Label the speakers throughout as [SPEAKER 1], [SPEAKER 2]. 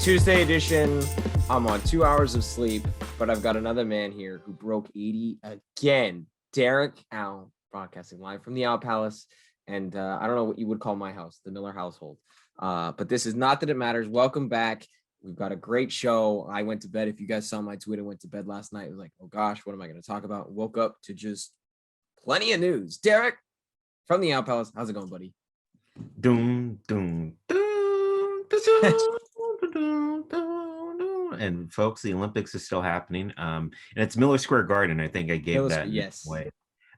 [SPEAKER 1] Tuesday edition. I'm on 2 hours of sleep, but I've got another man here who broke 80 again. Derrick Owl, broadcasting live from the Owl Palace. And I don't know what you would call my house, the Miller household. But this is not that it matters. Welcome back. We've got a great show. I went to bed. If you guys saw my tweet, I went to bed last night. It was like, oh gosh, what am I going to talk about? Woke up to just plenty of news. Derrick from the Owl Palace. How's it going, buddy?
[SPEAKER 2] Doom, doom, doom, and folks, the Olympics is still happening. And it's Miller Square Garden. I think I gave that away.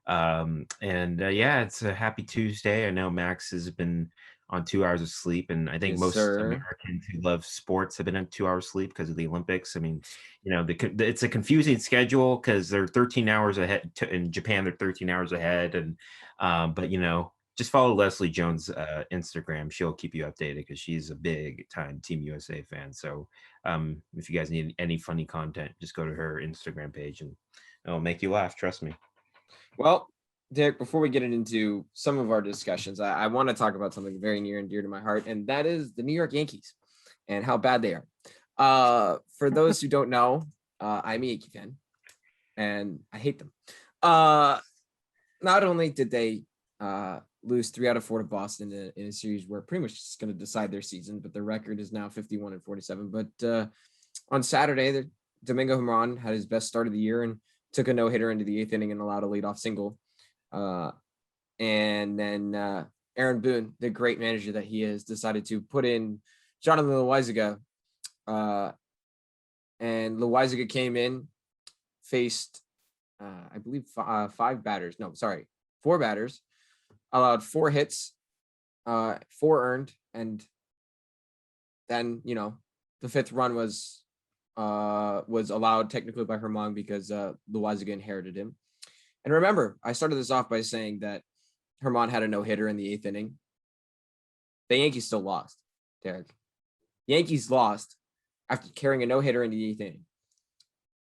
[SPEAKER 2] Yeah, it's a happy Tuesday. I know Max has been on 2 hours of sleep, and I think most Americans who love sports have been on 2 hours sleep because of the Olympics. I mean, you know, it's a confusing schedule because they're 13 hours ahead. In Japan, they're 13 hours ahead, and but you know, just follow Leslie Jones' Instagram. She'll keep you updated because she's a big time Team USA fan. So if you guys need any funny content, just go to her Instagram page and it'll make you laugh. Trust me.
[SPEAKER 1] Well, Derrick, before we get into some of our discussions, I want to talk about something very near and dear to my heart, and that is the New York Yankees and how bad they are. For those who don't know, I'm a Yankee fan, and I hate them. Not only did they lose 3 out of 4 to Boston in a series where pretty much it's going to decide their season, but their record is now 51-47. But on Saturday, Domingo Germán had his best start of the year and took a no-hitter into the 8th inning and allowed a leadoff single. And then Aaron Boone, the great manager that he is, decided to put in Jonathan Loaisiga. And Loaisiga came in, faced, I believe, 4 batters, allowed 4 hits, 4 earned, and then, you know, the 5th run was allowed technically by Germán because Loaisiga inherited him. And remember, I started this off by saying that Germán had a no-hitter in the 8th inning. The Yankees still lost, Derrick. Yankees lost after carrying a no-hitter in the 8th inning.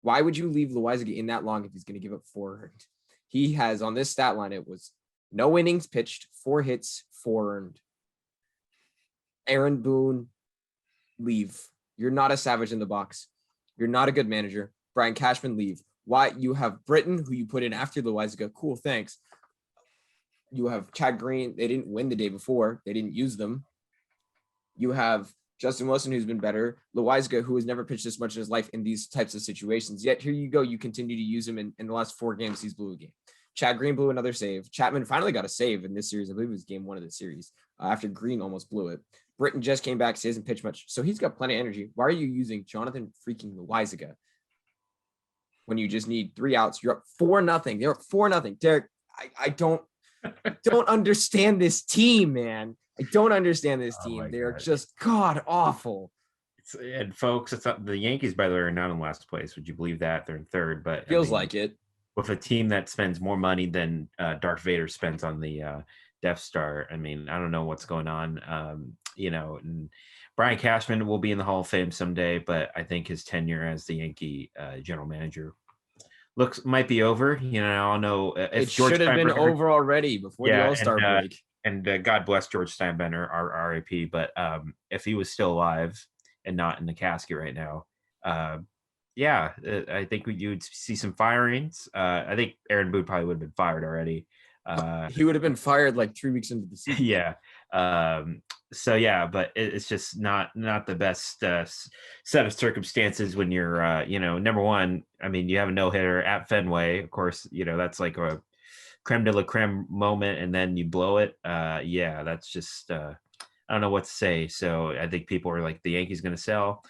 [SPEAKER 1] Why would you leave Loaisiga in that long if he's going to give up 4 earned? He has, on this stat line, it was no innings pitched, 4 hits, 4 earned. Aaron Boone, leave. You're not a savage in the box. You're not a good manager. Brian Cashman, leave. Why? You have Britton, who you put in after Loaisiga. Cool, thanks. You have Chad Green. They didn't win the day before. They didn't use them. You have Justin Wilson, who's been better. Loaisiga, who has never pitched this much in his life in these types of situations. Yet here you go. You continue to use him in the last 4 games. He's blew a game. Chad Green blew another save. Chapman finally got a save in this series. I believe it was game 1 of the series after Green almost blew it. Britton just came back. So he hasn't pitched much. So he's got plenty of energy. Why are you using Jonathan freaking Loaisiga when you just need 3 outs? You're up 4-0. They're up 4-0. Derrick, I don't understand this team, man. I don't understand this team. They're just god awful.
[SPEAKER 2] And folks, it's not, the Yankees, by the way, are not in last place. Would you believe that? They're in 3rd, but
[SPEAKER 1] feels like it.
[SPEAKER 2] With a team that spends more money than Darth Vader spends on the Death Star. I mean, I don't know what's going on. You know, and Brian Cashman will be in the Hall of Fame someday, but I think his tenure as the Yankee general manager might be over. You know, I don't know if
[SPEAKER 1] it should have been over already before the All-Star break.
[SPEAKER 2] And God bless George Steinbrenner, our RIP. But if he was still alive and not in the casket right now, I think you would see some firings. I think Aaron Boone probably would have been fired already.
[SPEAKER 1] He would have been fired like 3 weeks into the season.
[SPEAKER 2] Yeah. But it's just not the best set of circumstances when you're, number one, I mean, you have a no-hitter at Fenway. Of course, you know, that's like a creme de la creme moment, and then you blow it. That's just, I don't know what to say. So I think people are like, the Yankees going to sell.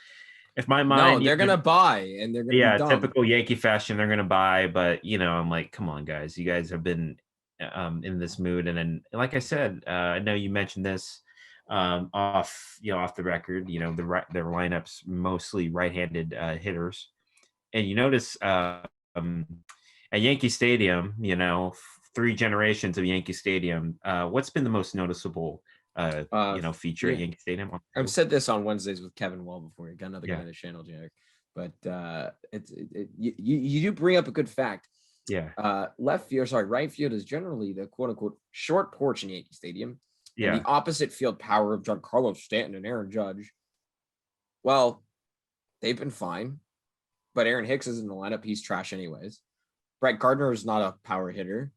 [SPEAKER 2] If my mind,
[SPEAKER 1] no, they're going to buy, and they're going to be dumb.
[SPEAKER 2] Typical Yankee fashion, they're going to buy. But, you know, I'm like, come on, guys. You guys have been in this mood. And then, like I said, I know you mentioned this off the record, you know, their lineups mostly right-handed hitters. And you notice at Yankee Stadium, you know, 3 generations of Yankee Stadium, what's been the most noticeable feature at Yankee Stadium?
[SPEAKER 1] I've said this on Wednesdays with Kevin Wall before. You got another guy on the channel, Jack. But you do bring up a good fact.
[SPEAKER 2] Yeah.
[SPEAKER 1] Right field is generally the quote unquote short porch in Yankee Stadium.
[SPEAKER 2] Yeah.
[SPEAKER 1] And the opposite field power of Giancarlo Stanton and Aaron Judge. Well, they've been fine. But Aaron Hicks is in the lineup. He's trash anyways. Brett Gardner is not a power hitter.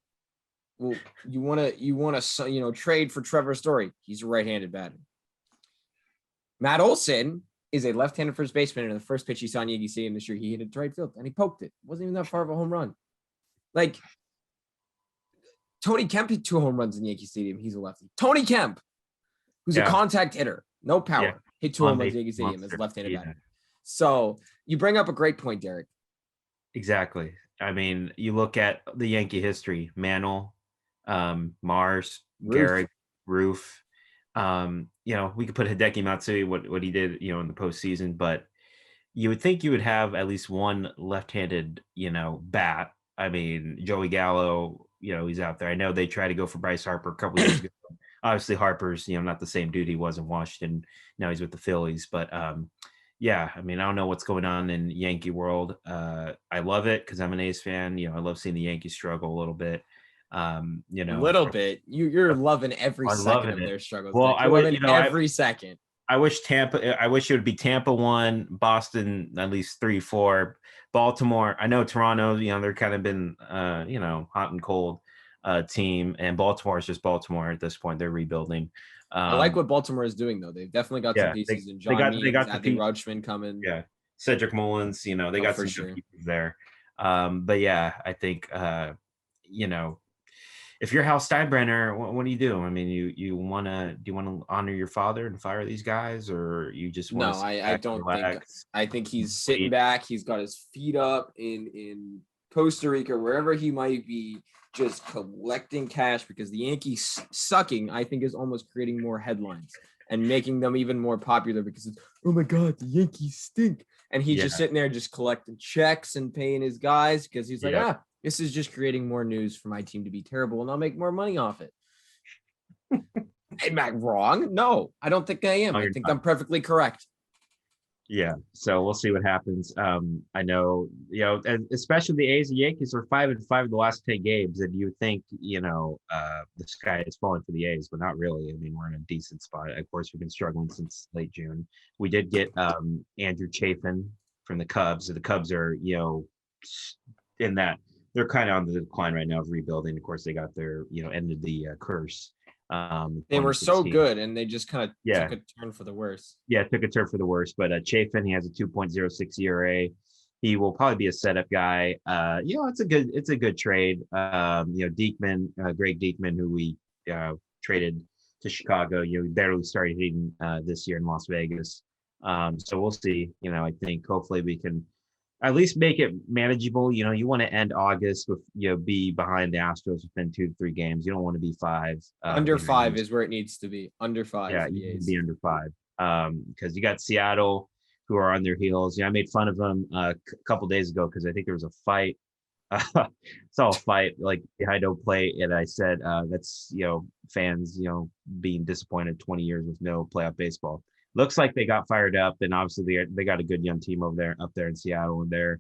[SPEAKER 1] Well, you want to trade for Trevor Story. He's a right-handed batter. Matt Olson is a left-handed first baseman, and the first pitch he saw in Yankee Stadium this year, he hit it to right field, and he poked it. It wasn't even that far of a home run. Like, Tony Kemp hit 2 home runs in Yankee Stadium. He's a lefty. Tony Kemp, who's a contact hitter, no power, hit 2 home runs in Yankee Stadium as left-handed batter. So you bring up a great point, Derek.
[SPEAKER 2] Exactly. I mean, you look at the Yankee history, Mantle, Mars, Garrett, Roof. We could put Hideki Matsui, what he did, in the postseason, but you would think you would have at least one left-handed, bat. I mean, Joey Gallo, he's out there. I know they tried to go for Bryce Harper a couple years ago. Obviously, Harper's, not the same dude he was in Washington. Now he's with the Phillies, but yeah, I mean, I don't know what's going on in Yankee world. I love it because I'm an A's fan. I love seeing the Yankees struggle a little bit.
[SPEAKER 1] You're loving every second of their struggles.
[SPEAKER 2] Well, I would,
[SPEAKER 1] every second.
[SPEAKER 2] I wish it would be Tampa 1, Boston at least 3-4, Baltimore. I know Toronto, they're kind of been hot and cold team, and Baltimore is just Baltimore at this point. They're rebuilding.
[SPEAKER 1] I like what Baltimore is doing, though. They've definitely got some pieces in John Means, Adley Rutschman coming.
[SPEAKER 2] Yeah, Cedric Mullins. They got some good pieces there. But yeah, I think if you're Hal Steinbrenner, what do you do? I mean, do you want to honor your father and fire these guys, or you just want to?
[SPEAKER 1] No, I don't think. I think he's sitting back. He's got his feet up in Costa Rica, wherever he might be, just collecting cash, because the Yankees sucking, I think, is almost creating more headlines and making them even more popular, because it's, oh my God, the Yankees stink. And he's just sitting there just collecting checks and paying his guys, because he's like, this is just creating more news for my team to be terrible, and I'll make more money off it. Am I wrong? No, I don't think I am. I think I'm perfectly correct.
[SPEAKER 2] Yeah, so we'll see what happens. I know, and especially the A's and Yankees are 5-5 in the last 10 games, and you think, the sky is falling for the A's, but not really. I mean, we're in a decent spot. Of course, we've been struggling since late June. We did get Andrew Chafin from the Cubs. So the Cubs are, in that they're kind of on the decline right now of rebuilding. Of course, they got their, ended the curse.
[SPEAKER 1] They were so good, and they just kind of took a turn for the worse.
[SPEAKER 2] Yeah, took a turn for the worse. But Chafin, he has a 2.06 ERA. He will probably be a setup guy. It's a good trade. Diekman, Greg Diekman, who we traded to Chicago. He barely started hitting this year in Las Vegas. So we'll see. I think hopefully we can at least make it manageable. You want to end August with, be behind the Astros within 2 to 3 games. You don't want to be 5.
[SPEAKER 1] Under 5 is where it needs to be. Under 5.
[SPEAKER 2] Yeah, you need to be under 5. Because you got Seattle, who are on their heels. I made fun of them a couple days ago because I think there was a fight. It's all a fight, like behind no plate. And I said, that's, fans, being disappointed 20 years with no playoff baseball. Looks like they got fired up, and obviously they got a good young team up there in Seattle, and they're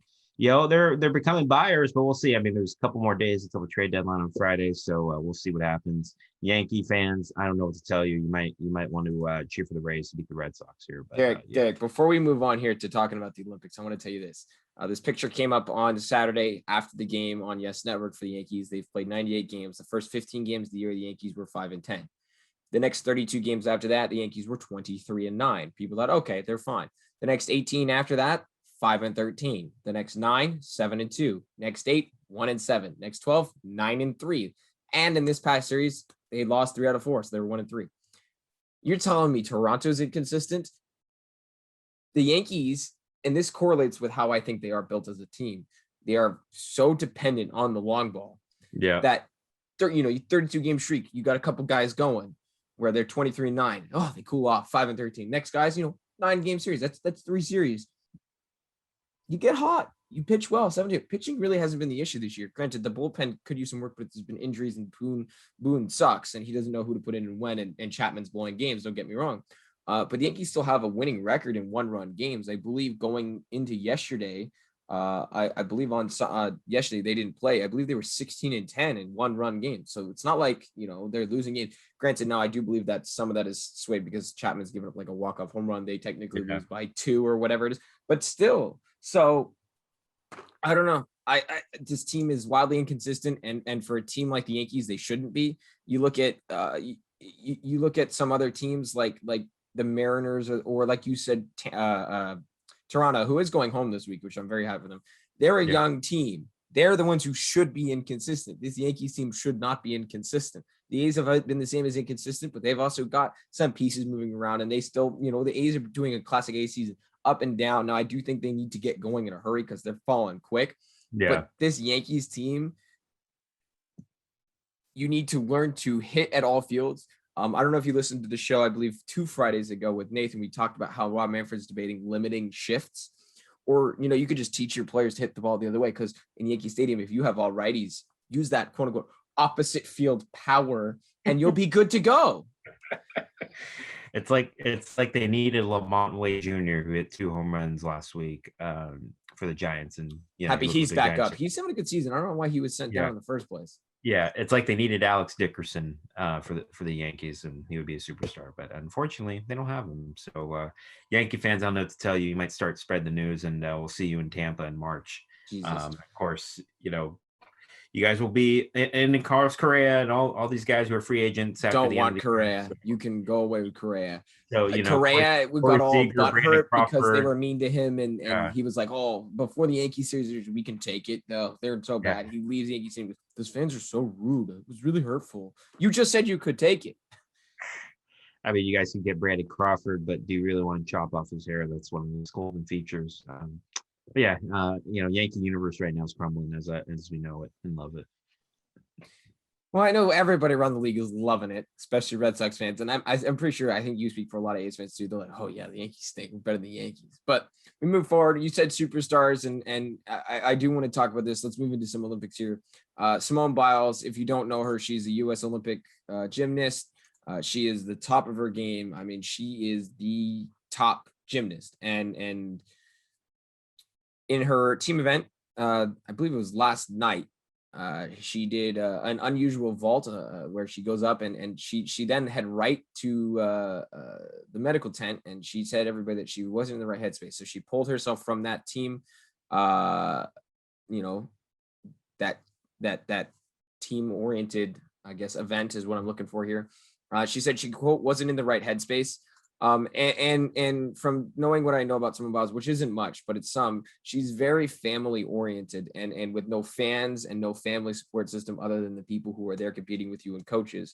[SPEAKER 2] becoming buyers, but we'll see. I mean, there's a couple more days until the trade deadline on Friday, so we'll see what happens. Yankee fans, I don't know what to tell you. You might want to cheer for the Rays to beat the Red Sox here. But,
[SPEAKER 1] Derek, before we move on here to talking about the Olympics, I want to tell you this. This picture came up on Saturday after the game on Yes Network for the Yankees. They've played 98 games. The first 15 games of the year, the Yankees were 5-10. The next 32 games after that, the Yankees were 23-9. People thought, okay, they're fine. The next 18 after that, 5-13. The next 9, 7-2. Next 8, 1-7. Next 12, 9-3. And in this past series, they lost 3 out of 4, so they were 1-3. You're telling me Toronto's inconsistent? The Yankees, and this correlates with how I think they are built as a team. They are so dependent on the long ball.
[SPEAKER 2] Yeah.
[SPEAKER 1] That 32 game streak, you got a couple guys going where they're 23-9. Oh, they cool off 5-13. Next guys, 9 game series. That's 3 series. You get hot. You pitch well. 70. Pitching really hasn't been the issue this year. Granted, the bullpen could use some work, but there's been injuries, and Boone sucks, and he doesn't know who to put in and when. And Chapman's blowing games. Don't get me wrong. But the Yankees still have a winning record in 1-run games. I believe going into yesterday, I believe on yesterday they didn't play. I believe they were 16-10 in 1-run games. So it's not like, they're losing games. Granted, now I do believe that some of that is swayed because Chapman's given up like a walk-off home run. They technically lose by 2 or whatever it is. but still. So I don't know. This team is wildly inconsistent, and for a team like the Yankees, they shouldn't be. You look at you look at some other teams like the Mariners or like you said, Toronto, who is going home this week, which I'm very happy for them. They're a young team. They're the ones who should be inconsistent. This Yankees team should not be inconsistent. The A's have been the same as inconsistent, but they've also got some pieces moving around, and they still, the A's are doing a classic A season up and down. Now, I do think they need to get going in a hurry because they're falling quick. Yeah. But this Yankees team, you need to learn to hit at all fields. I don't know if you listened to the show, I believe 2 Fridays ago with Nathan, we talked about how Rob Manfred's debating limiting shifts. Or, you could just teach your players to hit the ball the other way, because in Yankee Stadium, if you have all righties, use that quote unquote opposite field power and you'll be good to go.
[SPEAKER 2] It's like they needed Lamont Wade Jr., who hit 2 home runs last week for the Giants. And
[SPEAKER 1] happy he's back up. He's having a good season. I don't know why he was sent down in the first place.
[SPEAKER 2] Yeah, it's like they needed Alex Dickerson for the Yankees, and he would be a superstar. But unfortunately, they don't have him. So, Yankee fans, I don't know what to tell you. You might start spreading the news, and we'll see you in Tampa in March. Of course, you guys will be in Carlos Correa and all these guys who are free agents.
[SPEAKER 1] Don't want Correa. You can go away with Correa.
[SPEAKER 2] So
[SPEAKER 1] Correa, we got all butthurt because they were mean to him, and he was like, "Oh, before the Yankee series, we can take it." No, they're so bad. He leaves the Yankee team. Those fans are so rude. It was really hurtful. You just said you could take it.
[SPEAKER 2] I mean, you guys can get Brandon Crawford, but do you really want to chop off his hair? That's one of his golden features. But yeah, Yankee universe right now is crumbling as we know it and love it.
[SPEAKER 1] Well, I know everybody around the league is loving it, especially Red Sox fans, and I'm pretty sure. I think you speak for a lot of A's fans too. They're like, "Oh yeah, the Yankees stink. We're better than the Yankees." But we move forward. You said superstars, and I do want to talk about this. Let's move into some Olympics here. Simone Biles, if you don't know her, she's a U.S. Olympic gymnast. She is the top of her game. I mean, she is the top gymnast, and in her team event, I believe it was last night, she did an unusual vault where she goes up and she then had right to the medical tent, and she said to everybody that she wasn't in the right headspace. So she pulled herself from that team, that team oriented, I guess, event is what I'm looking for here. She said she, quote, wasn't in the right headspace. And from knowing what I know about Simone Biles, which isn't much, but it's some, she's very family oriented, and with no fans and no family support system other than the people who are there competing with you and coaches,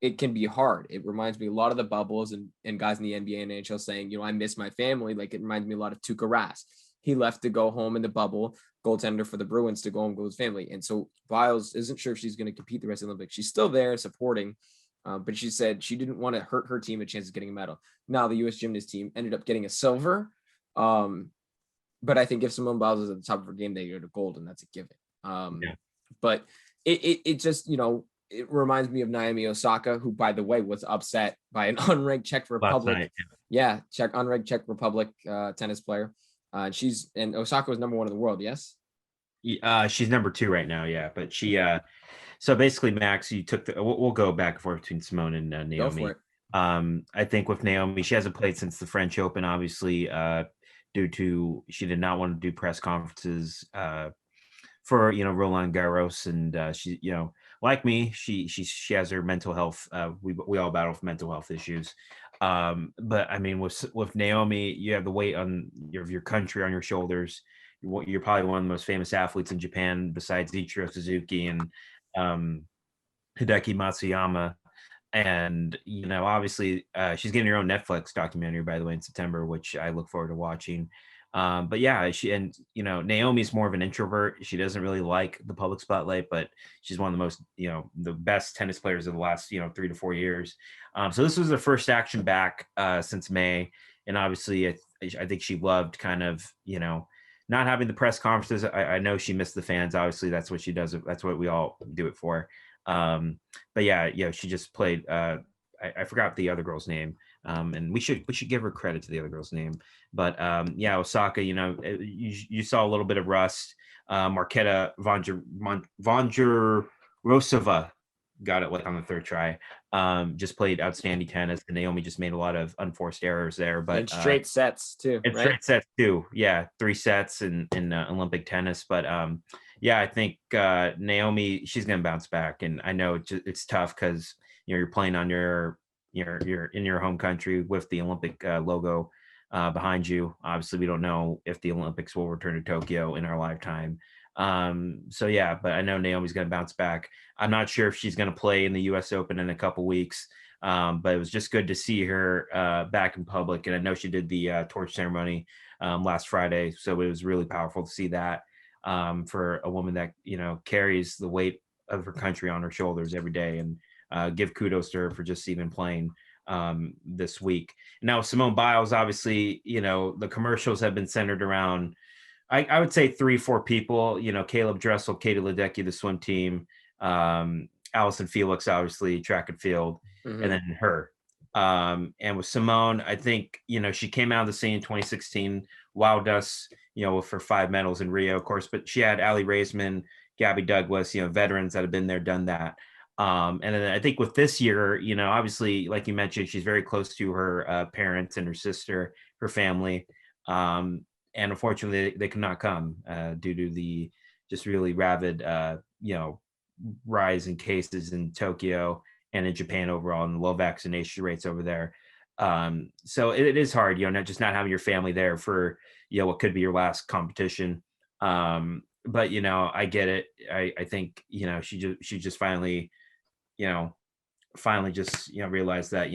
[SPEAKER 1] it can be hard. It reminds me a lot of the bubbles and guys in the NBA and NHL saying, I miss my family. Like, it reminds me a lot of Tuukka Rask. He left to go home in the bubble, goaltender for the Bruins, to go home with his family. And so Biles isn't sure if she's going to compete the rest of the Olympics. She's still there supporting, but she said she didn't want to hurt her team a chance of getting a medal. Now the U.S. gymnast team ended up getting a silver. But I think if Simone Biles is at the top of her game, they go to gold, and that's a given. But it just, it reminds me of Naomi Osaka, who, by the way, was upset by an unranked Czech Republic. Unranked Czech Republic tennis player. And Osaka was number 1 in the world. Yes.
[SPEAKER 2] She's number 2 right now. Yeah. But she, so basically, Max, you took we'll go back and forth between Simone and Naomi.
[SPEAKER 1] Go for it.
[SPEAKER 2] I think with Naomi, she hasn't played since the French Open, obviously, due to she did not want to do press conferences for Roland Garros, and she like me, she has her mental health. We all battle with mental health issues, but I mean with Naomi, you have the weight on your country on your shoulders. You're probably one of the most famous athletes in Japan besides Ichiro Suzuki and Hideki Matsuyama. And, obviously she's getting her own Netflix documentary, by the way, in September, which I look forward to watching. But yeah, Naomi's more of an introvert. She doesn't really like the public spotlight, but she's one of the most, the best tennis players of the last, 3 to 4 years. So this was her first action back since May. And obviously I think she loved kind of, not having the press conferences. I know she missed the fans. Obviously that's what she does. That's what we all do it for. But yeah, she just played. I forgot the other girl's name. And we should give her credit to the other girl's name. But yeah, Osaka, you saw a little bit of rust. Marketa Vondrousova, got it like on the third try. Just played outstanding tennis, and Naomi just made a lot of unforced errors there, but
[SPEAKER 1] And straight sets too,
[SPEAKER 2] it's
[SPEAKER 1] right?
[SPEAKER 2] straight sets too. Yeah, 3 sets in Olympic tennis, but, yeah, I think, Naomi, she's gonna bounce back, and I know it's tough because you're playing on your in your home country with the Olympic, logo, behind you. Obviously, we don't know if the Olympics will return to Tokyo in our lifetime. So yeah, but I know Naomi's gonna bounce back. I'm not sure if she's gonna play in the US Open in a couple weeks. But it was just good to see her back in public. And I know she did the torch ceremony last Friday. So it was really powerful to see that for a woman that, carries the weight of her country on her shoulders every day. And give kudos to her for just even playing this week. Now, Simone Biles, obviously, the commercials have been centered around, I would say 3, 4 people, Caleb Dressel, Katie Ledecky, the swim team, Allison Felix, obviously, track and field, and
[SPEAKER 1] Mm-hmm.
[SPEAKER 2] then her. And with Simone, I think, she came out of the scene in 2016, wowed us, with her 5 medals in Rio, of course, but she had Ali Raisman, Gabby Douglas, veterans that have been there, done that. And then I think with this year, obviously, like you mentioned, she's very close to her parents and her sister, her family. And unfortunately, they could not come due to the just really rabid, rise in cases in Tokyo and in Japan overall, and the low vaccination rates over there. So it is hard, not just not having your family there for what could be your last competition. But I get it. I think she just finally you know finally just realized that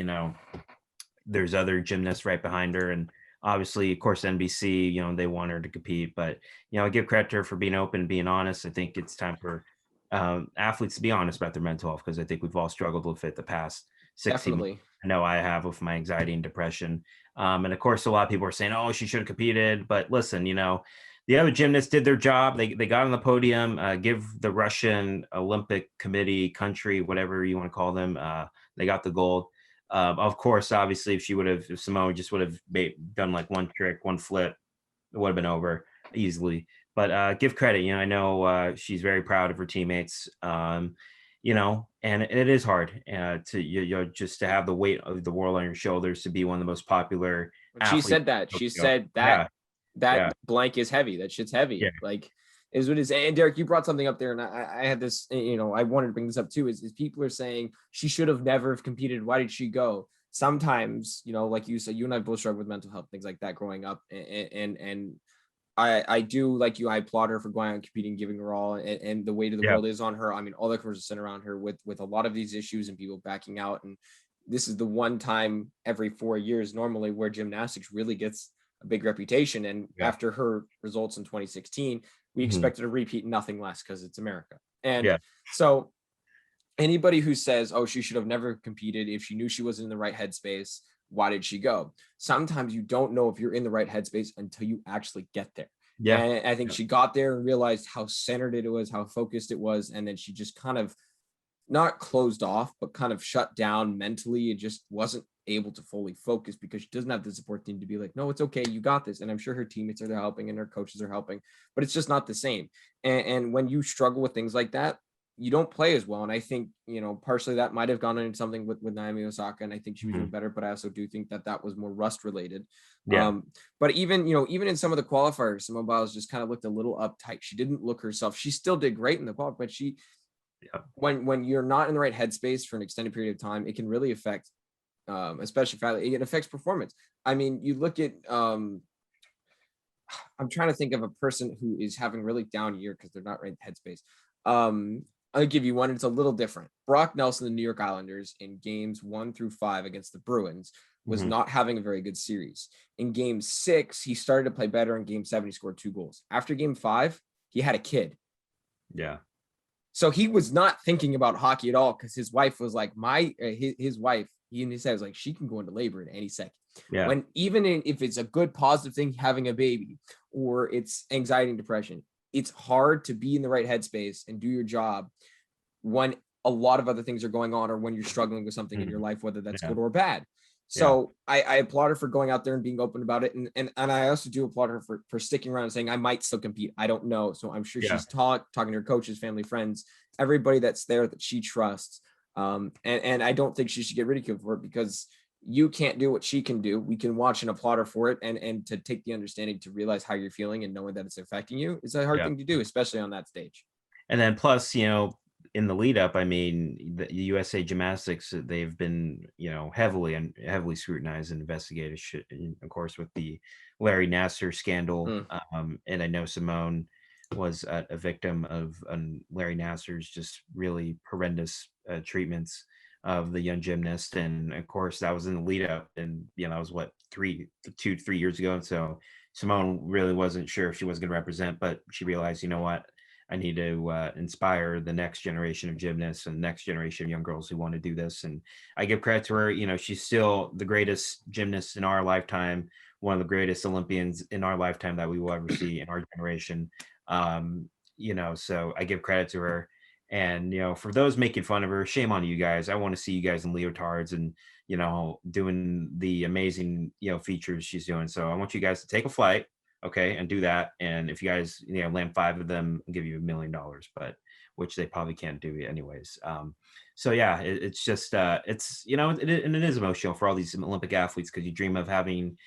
[SPEAKER 2] there's other gymnasts right behind her, and obviously, of course, NBC, they want her to compete, but I give credit to her for being open and being honest. I think it's time for athletes to be honest about their mental health, because I think we've all struggled with it the past 16 months.
[SPEAKER 1] Definitely.
[SPEAKER 2] I know I have with my anxiety and depression. And of course, a lot of people are saying, "Oh, she should have competed." But listen, the other gymnasts did their job. They got on the podium. Give the Russian Olympic Committee, country, whatever you want to call them, they got the gold. Of course, obviously, if Simone just would have done like one trick, one flip, it would have been over easily. But give credit, I know she's very proud of her teammates. And it is hard to just to have the weight of the world on your shoulders, to be one of the most popular
[SPEAKER 1] She
[SPEAKER 2] athletes.
[SPEAKER 1] said that. She
[SPEAKER 2] Yeah,
[SPEAKER 1] said that
[SPEAKER 2] yeah,
[SPEAKER 1] that
[SPEAKER 2] yeah,
[SPEAKER 1] blank is heavy. That shit's heavy.
[SPEAKER 2] yeah,
[SPEAKER 1] Like, is what it is. And Derek, you brought something up there, and I had this. I wanted to bring this up too. Is people are saying she should have never have competed. Why did she go? Sometimes, like you said, you and I both struggled with mental health, things like that growing up, and I do, like you, I applaud her for going out and competing, giving her all, and the weight of the
[SPEAKER 2] yeah,
[SPEAKER 1] world is on her. I mean, all the commercials sent around her with a lot of these issues and people backing out, and this is the one time every 4 years normally where gymnastics really gets a big reputation. And
[SPEAKER 2] yeah,
[SPEAKER 1] after her results in 2016, we
[SPEAKER 2] mhm,
[SPEAKER 1] expected to repeat nothing less because it's America. And
[SPEAKER 2] yeah,
[SPEAKER 1] so anybody who says, oh, she should have never competed, if she knew she wasn't in the right headspace, why did she go? Sometimes you don't know if you're in the right headspace until you actually get there.
[SPEAKER 2] yeah,
[SPEAKER 1] And I think
[SPEAKER 2] yeah,
[SPEAKER 1] she got there and realized how centered it was, how focused it was. And then she just kind of not closed off, but kind of shut down mentally, and just wasn't able to fully focus because she doesn't have the support team to be like, no, it's okay, you got this. And I'm sure her teammates are there helping and her coaches are helping, but it's just not the same. And when you struggle with things like that, you don't play as well. And I think, partially that might have gone into something with Naomi Osaka, and I think she was doing
[SPEAKER 2] mhm,
[SPEAKER 1] better, but I also do think that was more rust related.
[SPEAKER 2] yeah,
[SPEAKER 1] But even in some of the qualifiers, Simone Biles just kind of looked a little uptight. She didn't look herself. She still did great in the qualifier, but
[SPEAKER 2] yeah,
[SPEAKER 1] when you're not in the right headspace for an extended period of time, it can really affect, especially it affects performance. I mean, you look at, I'm trying to think of a person who is having really down year because they're not right headspace. I'll give you one. It's a little different. Brock Nelson, the New York Islanders, in games 1 through 5 against the Bruins, was
[SPEAKER 2] mhm,
[SPEAKER 1] not having a very good series. In game 6, he started to play better. In game 7, he scored 2 goals. After game 5, he had a kid.
[SPEAKER 2] yeah,
[SPEAKER 1] So he was not thinking about hockey at all because his wife was like, his wife, he and he said, was like, she can go into labor in any second.
[SPEAKER 2] yeah,
[SPEAKER 1] When if it's a good positive thing, having a baby, or it's anxiety and depression, it's hard to be in the right headspace and do your job when a lot of other things are going on, or when you're struggling with something in your
[SPEAKER 2] mhm,
[SPEAKER 1] life, whether that's
[SPEAKER 2] yeah,
[SPEAKER 1] good or bad.
[SPEAKER 2] yeah,
[SPEAKER 1] So I applaud her for going out there and being open about it. And I also do applaud her for sticking around and saying, I might still compete. I don't know. So I'm sure
[SPEAKER 2] yeah,
[SPEAKER 1] she's talking to her coaches, family, friends, everybody that's there that she trusts. And I don't think she should get ridiculed for it, because you can't do what she can do. We can watch and applaud her for it, and to take the understanding to realize how you're feeling and knowing that it's affecting you is a hard
[SPEAKER 2] Yeah.
[SPEAKER 1] thing to do, especially on that stage.
[SPEAKER 2] And then plus, in the lead up, I mean, the USA Gymnastics, they've been, heavily scrutinized and investigated, of course, with the Larry Nassar scandal. And I know Simone was a victim of Larry Nassar's just really horrendous treatments of the young gymnast. And of course, that was in the lead up. And, that was what, 3 years ago. And so Simone really wasn't sure if she was going to represent, but she realized, you know what? I need to inspire the next generation of gymnasts and next generation of young girls who want to do this. And I give credit to her. She's still the greatest gymnast in our lifetime, one of the greatest Olympians in our lifetime that we will ever see in our generation. So I give credit to her. And, for those making fun of her, shame on you guys. I want to see you guys in leotards and, doing the amazing, features she's doing. So I want you guys to take a flight. Okay, and do that. And if you guys, land 5 of them, I'll give you $1 million, but which they probably can't do anyways. So yeah, it's just it's and it is emotional for all these Olympic athletes, because you dream of having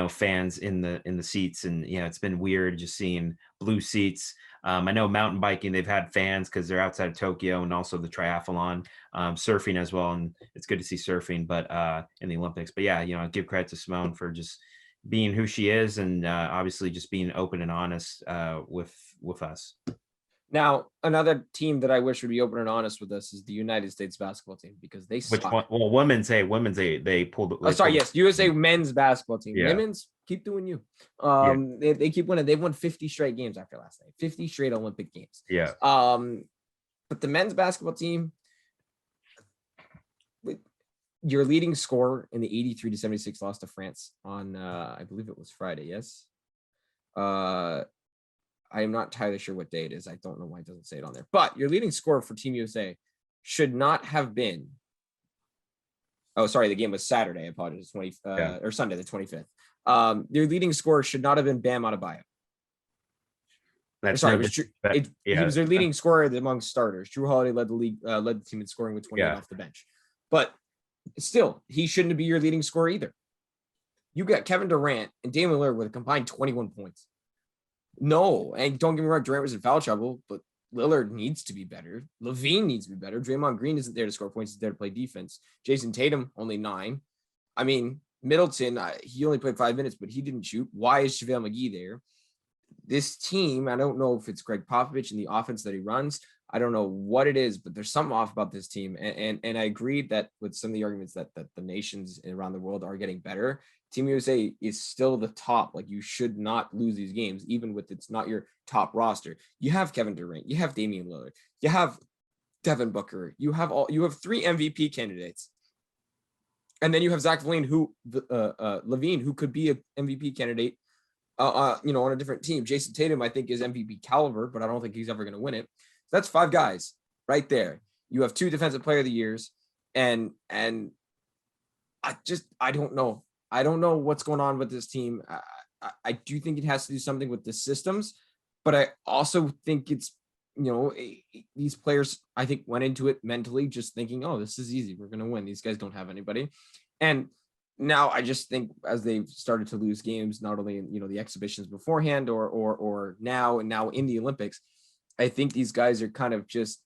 [SPEAKER 2] fans in the seats, and it's been weird just seeing blue seats. I know mountain biking, they've had fans because they're outside of Tokyo, and also the triathlon, surfing as well, and it's good to see surfing, but in the Olympics. But yeah, give credit to Simone for just being who she is, and obviously just being open and honest with us.
[SPEAKER 1] Now, another team that I wish would be open and honest with us is the United States basketball team, because they suck.
[SPEAKER 2] Which one? Well, women's they pulled.
[SPEAKER 1] Yes, USA men's basketball team.
[SPEAKER 2] Yeah.
[SPEAKER 1] Women's keep doing you. They keep winning. They've won 50 straight games after last night. 50 straight Olympic games.
[SPEAKER 2] Yeah.
[SPEAKER 1] But the men's basketball team, your leading scorer in the 83-76 loss to France on, I believe it was Friday. Yes. I am not entirely sure what day it is. I don't know why it doesn't say it on there. But your leading scorer for Team USA should not have been. Oh, sorry. The game was Saturday. I apologize. Or Sunday, the 25th. Your leading scorer should not have been Bam Adebayo. He was their leading scorer among starters. Drew Holiday led the team in scoring with 28 off the bench. But still, he shouldn't be your leading scorer either. You got Kevin Durant and Damian Lillard with a combined 21 points. No, and don't get me wrong, Durant was in foul trouble, but Lillard needs to be better. LaVine needs to be better. Draymond Green isn't there to score points; he's there to play defense. Jason Tatum only 9. I mean, Middleton, he only played 5 minutes, but he didn't shoot. Why is JaVale McGee there? This team, I don't know if it's Greg Popovich and the offense that he runs. I don't know what it is, but there's something off about this team. And I agree that with some of the arguments that the nations around the world are getting better, Team USA is still the top. Like, you should not lose these games, even with it's not your top roster. You have Kevin Durant, you have Damian Lillard, you have Devin Booker, you have 3 MVP candidates. And then you have Zach LaVine, who could be an MVP candidate, on a different team. Jason Tatum, I think, is MVP caliber, but I don't think he's ever going to win it. So that's 5 guys right there. You have 2 defensive player of the years, and I don't know. I don't know what's going on with this team. I do think it has to do something with the systems, but I also think it's, these players, I think, went into it mentally just thinking, oh, this is easy. We're going to win. These guys don't have anybody. And now I just think as they've started to lose games, not only in, the exhibitions beforehand or now in the Olympics, I think these guys are kind of just,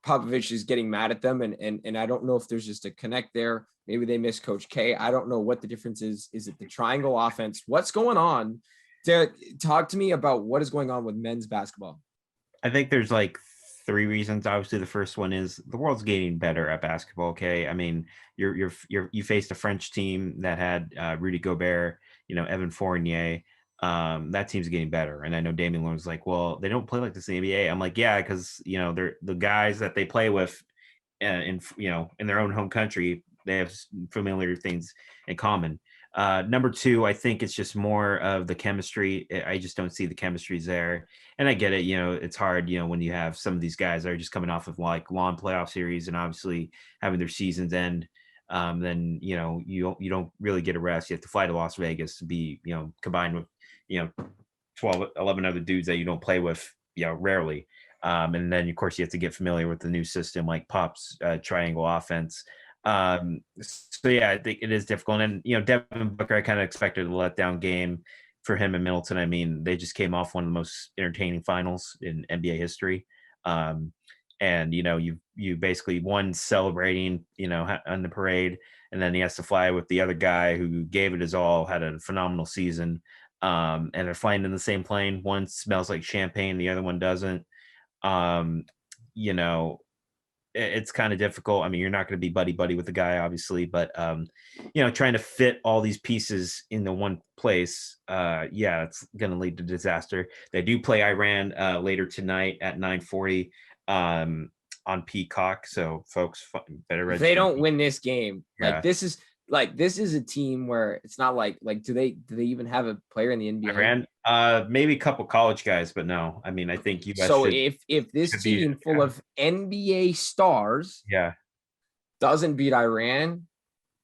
[SPEAKER 1] Popovich is getting mad at them. And I don't know if there's just a connect there. Maybe they miss Coach K. I don't know what the difference is. Is it the triangle offense? What's going on? Derrick, talk to me about what is going on with men's basketball.
[SPEAKER 2] I think there's like 3 reasons. Obviously, the first one is the world's getting better at basketball. Okay, I mean, you faced a French team that had Rudy Gobert, Evan Fournier. That team's getting better, and I know Damian Lillard's like, well, they don't play like this in the NBA. I'm like, yeah, because they're the guys that they play with, in their own home country. They have familiar things in common. Number 2, I think it's just more of the chemistry. I just don't see the chemistry's there. And I get it, it's hard, when you have some of these guys that are just coming off of like long playoff series and obviously having their seasons end. Then, you don't really get a rest. You have to fly to Las Vegas to be, combined with, 12, 11 other dudes that you don't play with, rarely. And then, of course, you have to get familiar with the new system like Pop's triangle offense. So, yeah, I think it is difficult. And, Devin Booker, I kind of expected a letdown game for him and Middleton. I mean, they just came off one of the most entertaining finals in NBA history. Um, and, you basically one celebrating, on the parade, and then he has to fly with the other guy who gave it his all, had a phenomenal season. And they're flying in the same plane. One smells like champagne, the other one doesn't. um you know it's kind of difficult. I mean, you're not going to be buddy buddy with the guy, obviously, but trying to fit all these pieces in the one place, yeah, it's going to lead to disaster. They do play Iran later tonight at 9:40 on Peacock, so folks better
[SPEAKER 1] If they
[SPEAKER 2] register.
[SPEAKER 1] don't win this game,
[SPEAKER 2] Yeah,
[SPEAKER 1] this is a team where it's not like do they even have a player in the NBA?
[SPEAKER 2] Iran, maybe a couple college guys, but no. I mean, I think US
[SPEAKER 1] So if this
[SPEAKER 2] should be,
[SPEAKER 1] team full of NBA stars
[SPEAKER 2] yeah,
[SPEAKER 1] doesn't beat Iran,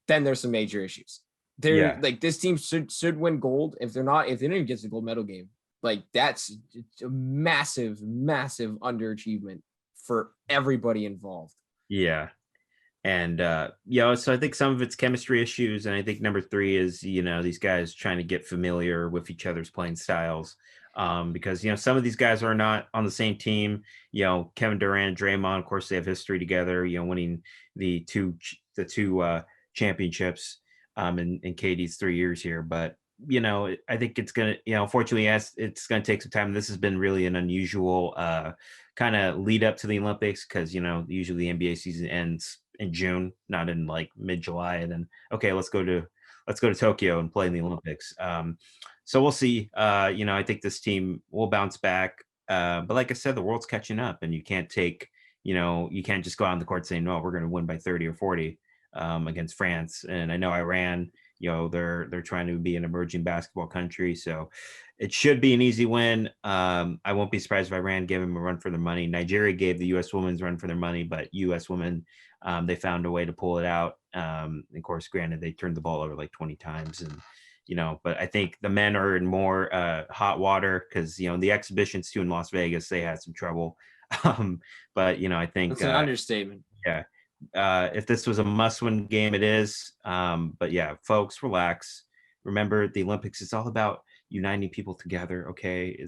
[SPEAKER 1] then there's some major issues. They're
[SPEAKER 2] yeah.
[SPEAKER 1] like, this team should win gold. If they don't even get to the gold medal game, like that's a massive, massive underachievement for everybody involved.
[SPEAKER 2] Yeah. And so I think some of it's chemistry issues, and I think number three is these guys trying to get familiar with each other's playing styles, because some of these guys are not on the same team. Kevin Durant, Draymond, of course, they have history together. Winning the two championships in KD's 3 years here, but I think it's gonna unfortunately, it's gonna take some time. This has been really an unusual kind of lead up to the Olympics, because usually the NBA season ends in June, not in like mid-July, and then okay, let's go to Tokyo and play in the Olympics. So we'll see. I think this team will bounce back. But like I said, the world's catching up, and you can't just go out on the court saying, no, we're going to win by 30 or 40 against France. And I know Iran, they're trying to be an emerging basketball country, so it should be an easy win. I won't be surprised if Iran gave them a run for their money. Nigeria gave the U.S. women's run for their money, but U.S. women, they found a way to pull it out. Of course, granted, they turned the ball over like 20 times, and but I think the men are in more hot water, because the exhibitions too in Las Vegas, they had some trouble. But I think
[SPEAKER 1] it's an understatement.
[SPEAKER 2] Yeah. If this was a must-win game, it is. But yeah, folks, relax. Remember, the Olympics is all about uniting people together. Okay,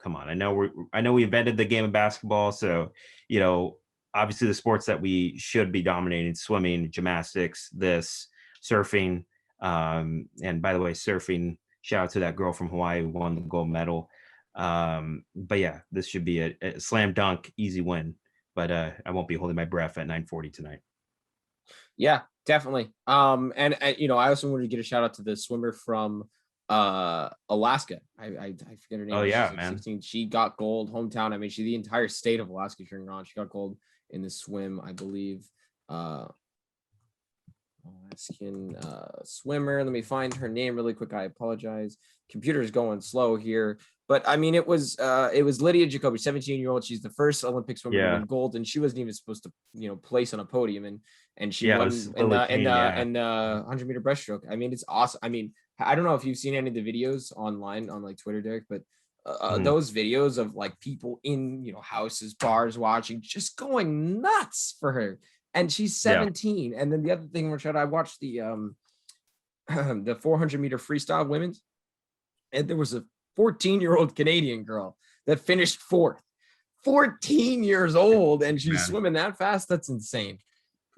[SPEAKER 2] come on. I know we invented the game of basketball, so obviously the sports that we should be dominating: swimming, gymnastics, surfing. And by the way, surfing, shout out to that girl from Hawaii who won the gold medal. But yeah, this should be a slam dunk, easy win. But I won't be holding my breath at 9:40 tonight.
[SPEAKER 1] Yeah, definitely. And I also wanted to get a shout out to the swimmer from Alaska. I forget her name.
[SPEAKER 2] Oh yeah,
[SPEAKER 1] like
[SPEAKER 2] man.
[SPEAKER 1] 16. She got gold, hometown. I mean, the entire state of Alaska cheering on. She got gold in the swim, I believe. Alaskan swimmer. Let me find her name really quick. I apologize. Computer's going slow here. But I mean, it was Lydia Jacoby, 17-year-old. She's the first Olympic swimmer to win gold, and she wasn't even supposed to place on a podium, and she won in the 100-meter breaststroke. I mean, it's awesome. I mean, I don't know if you've seen any of the videos online on like Twitter, Derek, but those videos of like people in houses, bars, watching, just going nuts for her. And she's 17. And then the other thing, Rashad, I watched the 400-meter freestyle women's, and there was a 14-year-old Canadian girl that finished fourth. 14 years old, and she's swimming that fast. That's insane.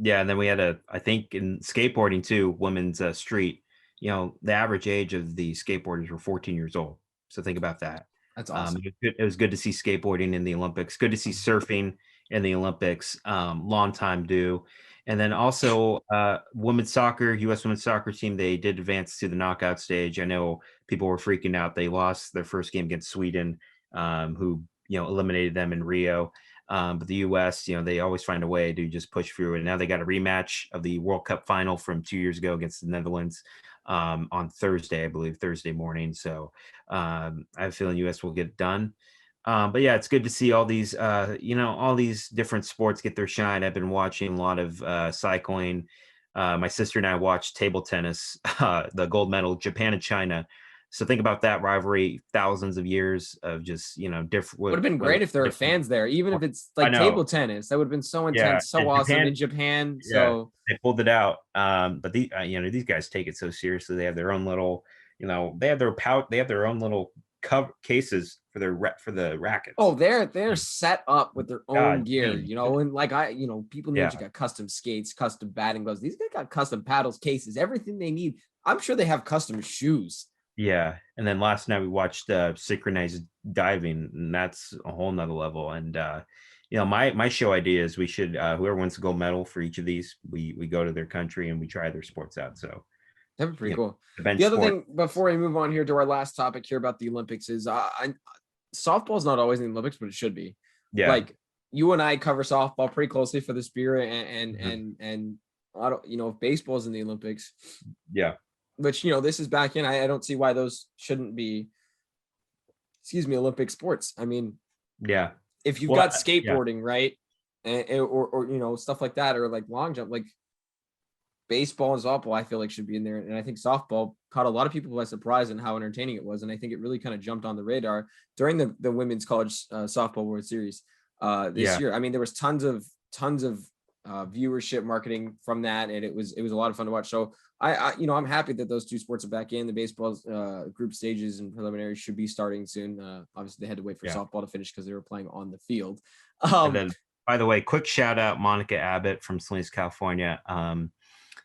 [SPEAKER 2] Yeah, and then we had I think in skateboarding too, women's street. The average age of the skateboarders were 14 years old. So think about that.
[SPEAKER 1] That's awesome.
[SPEAKER 2] It was good to see skateboarding in the Olympics. Good to see surfing in the Olympics. Long time due. And then also women's soccer, U.S. women's soccer team, they did advance to the knockout stage. I know people were freaking out. They lost their first game against Sweden, who eliminated them in Rio. But the U.S., they always find a way to just push through. And now they got a rematch of the World Cup final from 2 years ago against the Netherlands on Thursday, I believe, Thursday morning. So I have a feeling U.S. will get it done. But yeah, it's good to see all these, all these different sports get their shine. I've been watching a lot of cycling. My sister and I watched table tennis, the gold medal, Japan and China. So think about that rivalry, thousands of years of just,
[SPEAKER 1] Would have
[SPEAKER 2] different,
[SPEAKER 1] been
[SPEAKER 2] whether
[SPEAKER 1] great if there were
[SPEAKER 2] different.
[SPEAKER 1] fans there, even if it's
[SPEAKER 2] I
[SPEAKER 1] like
[SPEAKER 2] know.
[SPEAKER 1] table tennis. That would have been so
[SPEAKER 2] Yeah.
[SPEAKER 1] intense, so
[SPEAKER 2] And
[SPEAKER 1] awesome in
[SPEAKER 2] Japan,
[SPEAKER 1] Japan.
[SPEAKER 2] yeah,
[SPEAKER 1] So
[SPEAKER 2] they pulled it out. But these guys take it so seriously. They have their own little, they have they have their own little cover cases for for the rackets.
[SPEAKER 1] oh, they're
[SPEAKER 2] Um,
[SPEAKER 1] set up with their own
[SPEAKER 2] God
[SPEAKER 1] gear,
[SPEAKER 2] dang.
[SPEAKER 1] and like people in the
[SPEAKER 2] Yeah.
[SPEAKER 1] industry got custom skates, custom batting gloves. These guys got custom paddles, cases, everything they need. I'm sure they have custom shoes.
[SPEAKER 2] Yeah, and then last night we watched, synchronized diving, and that's a whole nother level, and, my show idea is we should, whoever wins the gold medal for each of these, we go to their country and we try their sports out, so,
[SPEAKER 1] That'd be pretty cool.
[SPEAKER 2] the bench
[SPEAKER 1] The other
[SPEAKER 2] sport.
[SPEAKER 1] thing before we move on here to our last topic here about the Olympics is softball's not always in the Olympics, but it should be.
[SPEAKER 2] Yeah.
[SPEAKER 1] Like you and I cover softball pretty closely for the Spirit,
[SPEAKER 2] Mhm.
[SPEAKER 1] and I don't, if baseball's in the Olympics,
[SPEAKER 2] Yeah.
[SPEAKER 1] which this is back in. I don't see why those shouldn't be, excuse me, Olympic sports. I mean,
[SPEAKER 2] Yeah.
[SPEAKER 1] if you've
[SPEAKER 2] Well,
[SPEAKER 1] got
[SPEAKER 2] yeah.
[SPEAKER 1] skateboarding, right, or stuff like that, or like long jump, like baseball and softball, I feel like should be in there. And I think softball caught a lot of people by surprise and how entertaining it was. And I think it really kind of jumped on the radar during the women's college softball World Series this
[SPEAKER 2] Yeah.
[SPEAKER 1] year. I mean, there was tons of viewership marketing from that, and it was a lot of fun to watch. So I'm happy that those two sports are back in. The baseball group stages and preliminaries should be starting soon. Obviously, they had to wait for
[SPEAKER 2] Yeah.
[SPEAKER 1] softball to finish because they were playing on the field.
[SPEAKER 2] And then, by the way, quick shout out Monica Abbott from Salinas, California.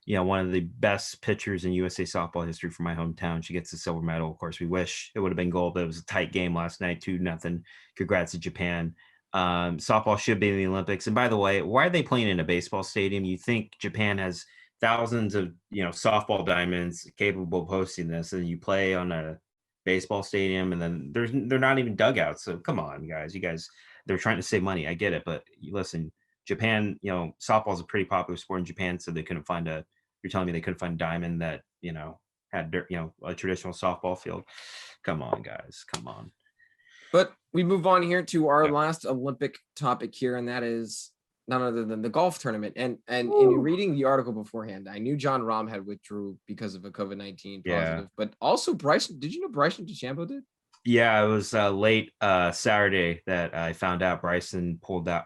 [SPEAKER 2] One of the best pitchers in USA softball history from my hometown. She gets the silver medal. Of course, we wish it would have been gold, but it was a tight game last night, 2-0. Congrats to Japan. Softball should be in the Olympics. And by the way, why are they playing in a baseball stadium? You think Japan has thousands of softball diamonds capable of hosting this, and you play on a baseball stadium, and then they're not even dugouts. So come on, guys, they're trying to save money. I get it, but listen, Japan, softball is a pretty popular sport in Japan, so they couldn't find you're telling me they couldn't find a diamond that had a traditional softball field. Come on, guys, come on.
[SPEAKER 1] But we move on here to our
[SPEAKER 2] Yeah.
[SPEAKER 1] last Olympic topic here, and that is none other than the golf tournament. And in reading the article beforehand, I knew John Rahm had withdrew because of a COVID-19 positive, but also Bryson. Did you know Bryson DeChambeau did?
[SPEAKER 2] Yeah, it was late Saturday that I found out Bryson pulled out,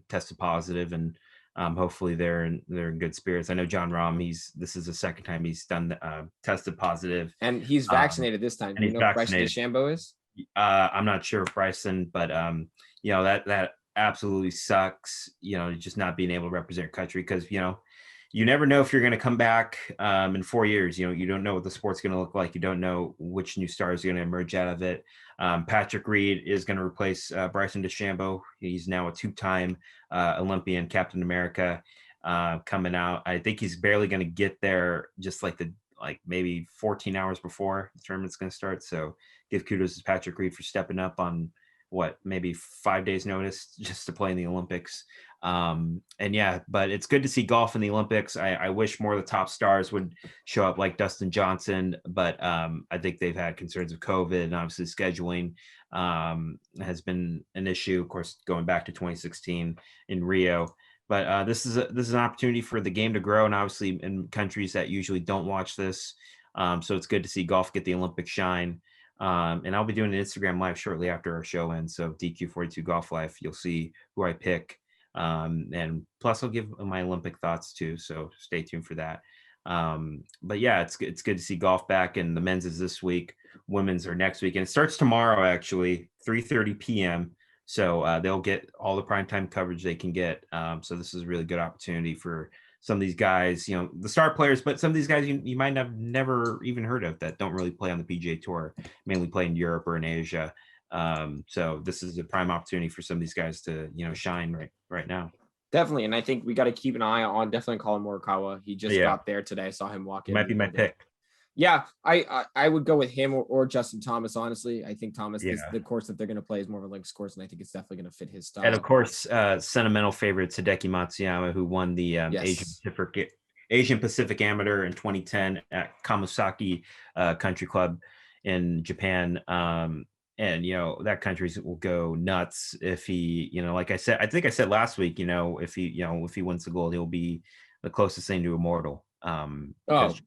[SPEAKER 2] tested positive, and hopefully they're in good spirits. I know John Rahm. This is the second time he's done tested positive,
[SPEAKER 1] and he's vaccinated this time. Do you know who Bryson DeChambeau is?
[SPEAKER 2] I'm not sure if Bryson, but that absolutely sucks. Just not being able to represent your country, because you never know if you're going to come back in 4 years. You don't know what the sport's going to look like. You don't know which new stars are going to emerge out of it. Patrick Reed is going to replace Bryson DeChambeau. He's now a 2-time Olympian, Captain America, coming out. I think he's barely going to get there, just like maybe 14 hours before the tournament's going to start. So give kudos to Patrick Reed for stepping up on maybe 5 days notice just to play in the Olympics. And yeah, but it's good to see golf in the Olympics. I wish more of the top stars would show up, like Dustin Johnson, but I think they've had concerns of COVID, and obviously scheduling has been an issue, of course, going back to 2016 in Rio. But this is an opportunity for the game to grow, and obviously in countries that usually don't watch this. So it's good to see golf get the Olympic shine. And I'll be doing an Instagram live shortly after our show ends. So DQ42 Golf Life, you'll see who I pick. And plus I'll give my Olympic thoughts too. So stay tuned for that. But yeah, it's good to see golf back, and the men's is this week. Women's are next week, and it starts tomorrow, actually, 3:30 p.m. So they'll get all the primetime coverage they can get. So this is a really good opportunity for some of these guys, the star players, but some of these guys you might have never even heard of that don't really play on the PGA Tour, mainly play in Europe or in Asia. So this is a prime opportunity for some of these guys to, shine right now.
[SPEAKER 1] Definitely. And I think we got to keep an eye on definitely Colin Morikawa. He just got there today. I saw him walk in.
[SPEAKER 2] Might be my pick.
[SPEAKER 1] Yeah, I would go with him or Justin Thomas, honestly. I think Thomas, the course that they're going to play is more of a links course, and I think it's definitely going to fit his style.
[SPEAKER 2] And of course, sentimental favorite Hideki Matsuyama, who won the Asian Pacific Amateur in 2010 at Kamusaki Country Club in Japan. And that country will go nuts if he, like I said, I think I said last week, if he wins the gold, he'll be the closest thing to immortal.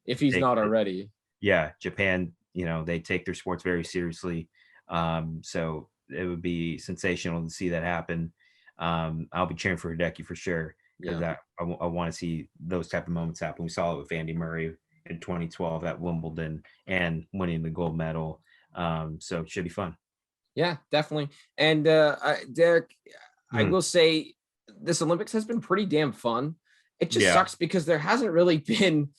[SPEAKER 1] If he's not already.
[SPEAKER 2] Yeah, Japan they take their sports very seriously. So it would be sensational to see that happen. I'll be cheering for Hideki for sure, because I want to see those type of moments happen. We saw it with Andy Murray in 2012 at Wimbledon and winning the gold medal. So it should be fun.
[SPEAKER 1] Yeah, definitely. And Derrick, I will say this Olympics has been pretty damn fun. It just sucks because there hasn't really been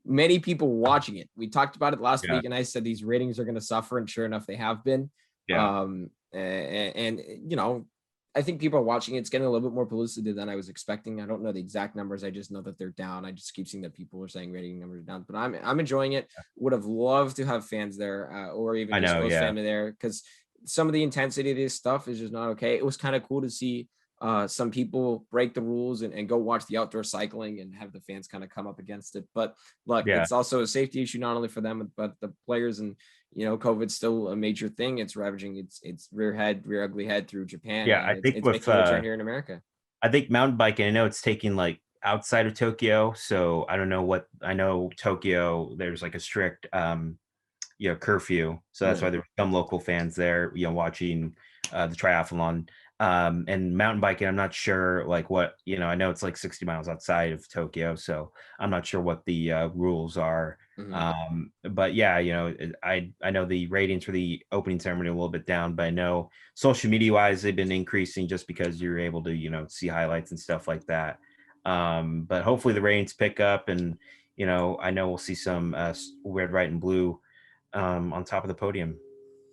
[SPEAKER 1] many people watching it. We talked about it last week, and I said these ratings are going to suffer, and sure enough, they have been. And I think people are watching it. It's getting a little bit more publicity than I was expecting. I don't know the exact numbers. I just know that they're down. I just keep seeing that people are saying rating numbers are down, but I'm enjoying it. Would have loved to have fans there, or even just close family there, because some of the intensity of this stuff is just not okay. It was kind of cool to see some people break the rules and go watch the outdoor cycling and have the fans kind of come up against it. But look, it's also a safety issue, not only for them, but the players. And, COVID's still a major thing. It's ravaging its rear ugly head through Japan.
[SPEAKER 2] Yeah, I think
[SPEAKER 1] it's making a return here in America.
[SPEAKER 2] I think mountain biking, I know it's taking like outside of Tokyo. So I don't know I know Tokyo, there's like a strict, curfew. So that's why there were some local fans there, watching the triathlon. And mountain biking, I'm not sure like what, I know it's like 60 miles outside of Tokyo, so I'm not sure what the rules are. But yeah, I know the ratings for the opening ceremony are a little bit down, but I know social media wise they've been increasing just because you're able to see highlights and stuff like that. But hopefully the ratings pick up, and I know we'll see some red, white, and blue on top of the podium.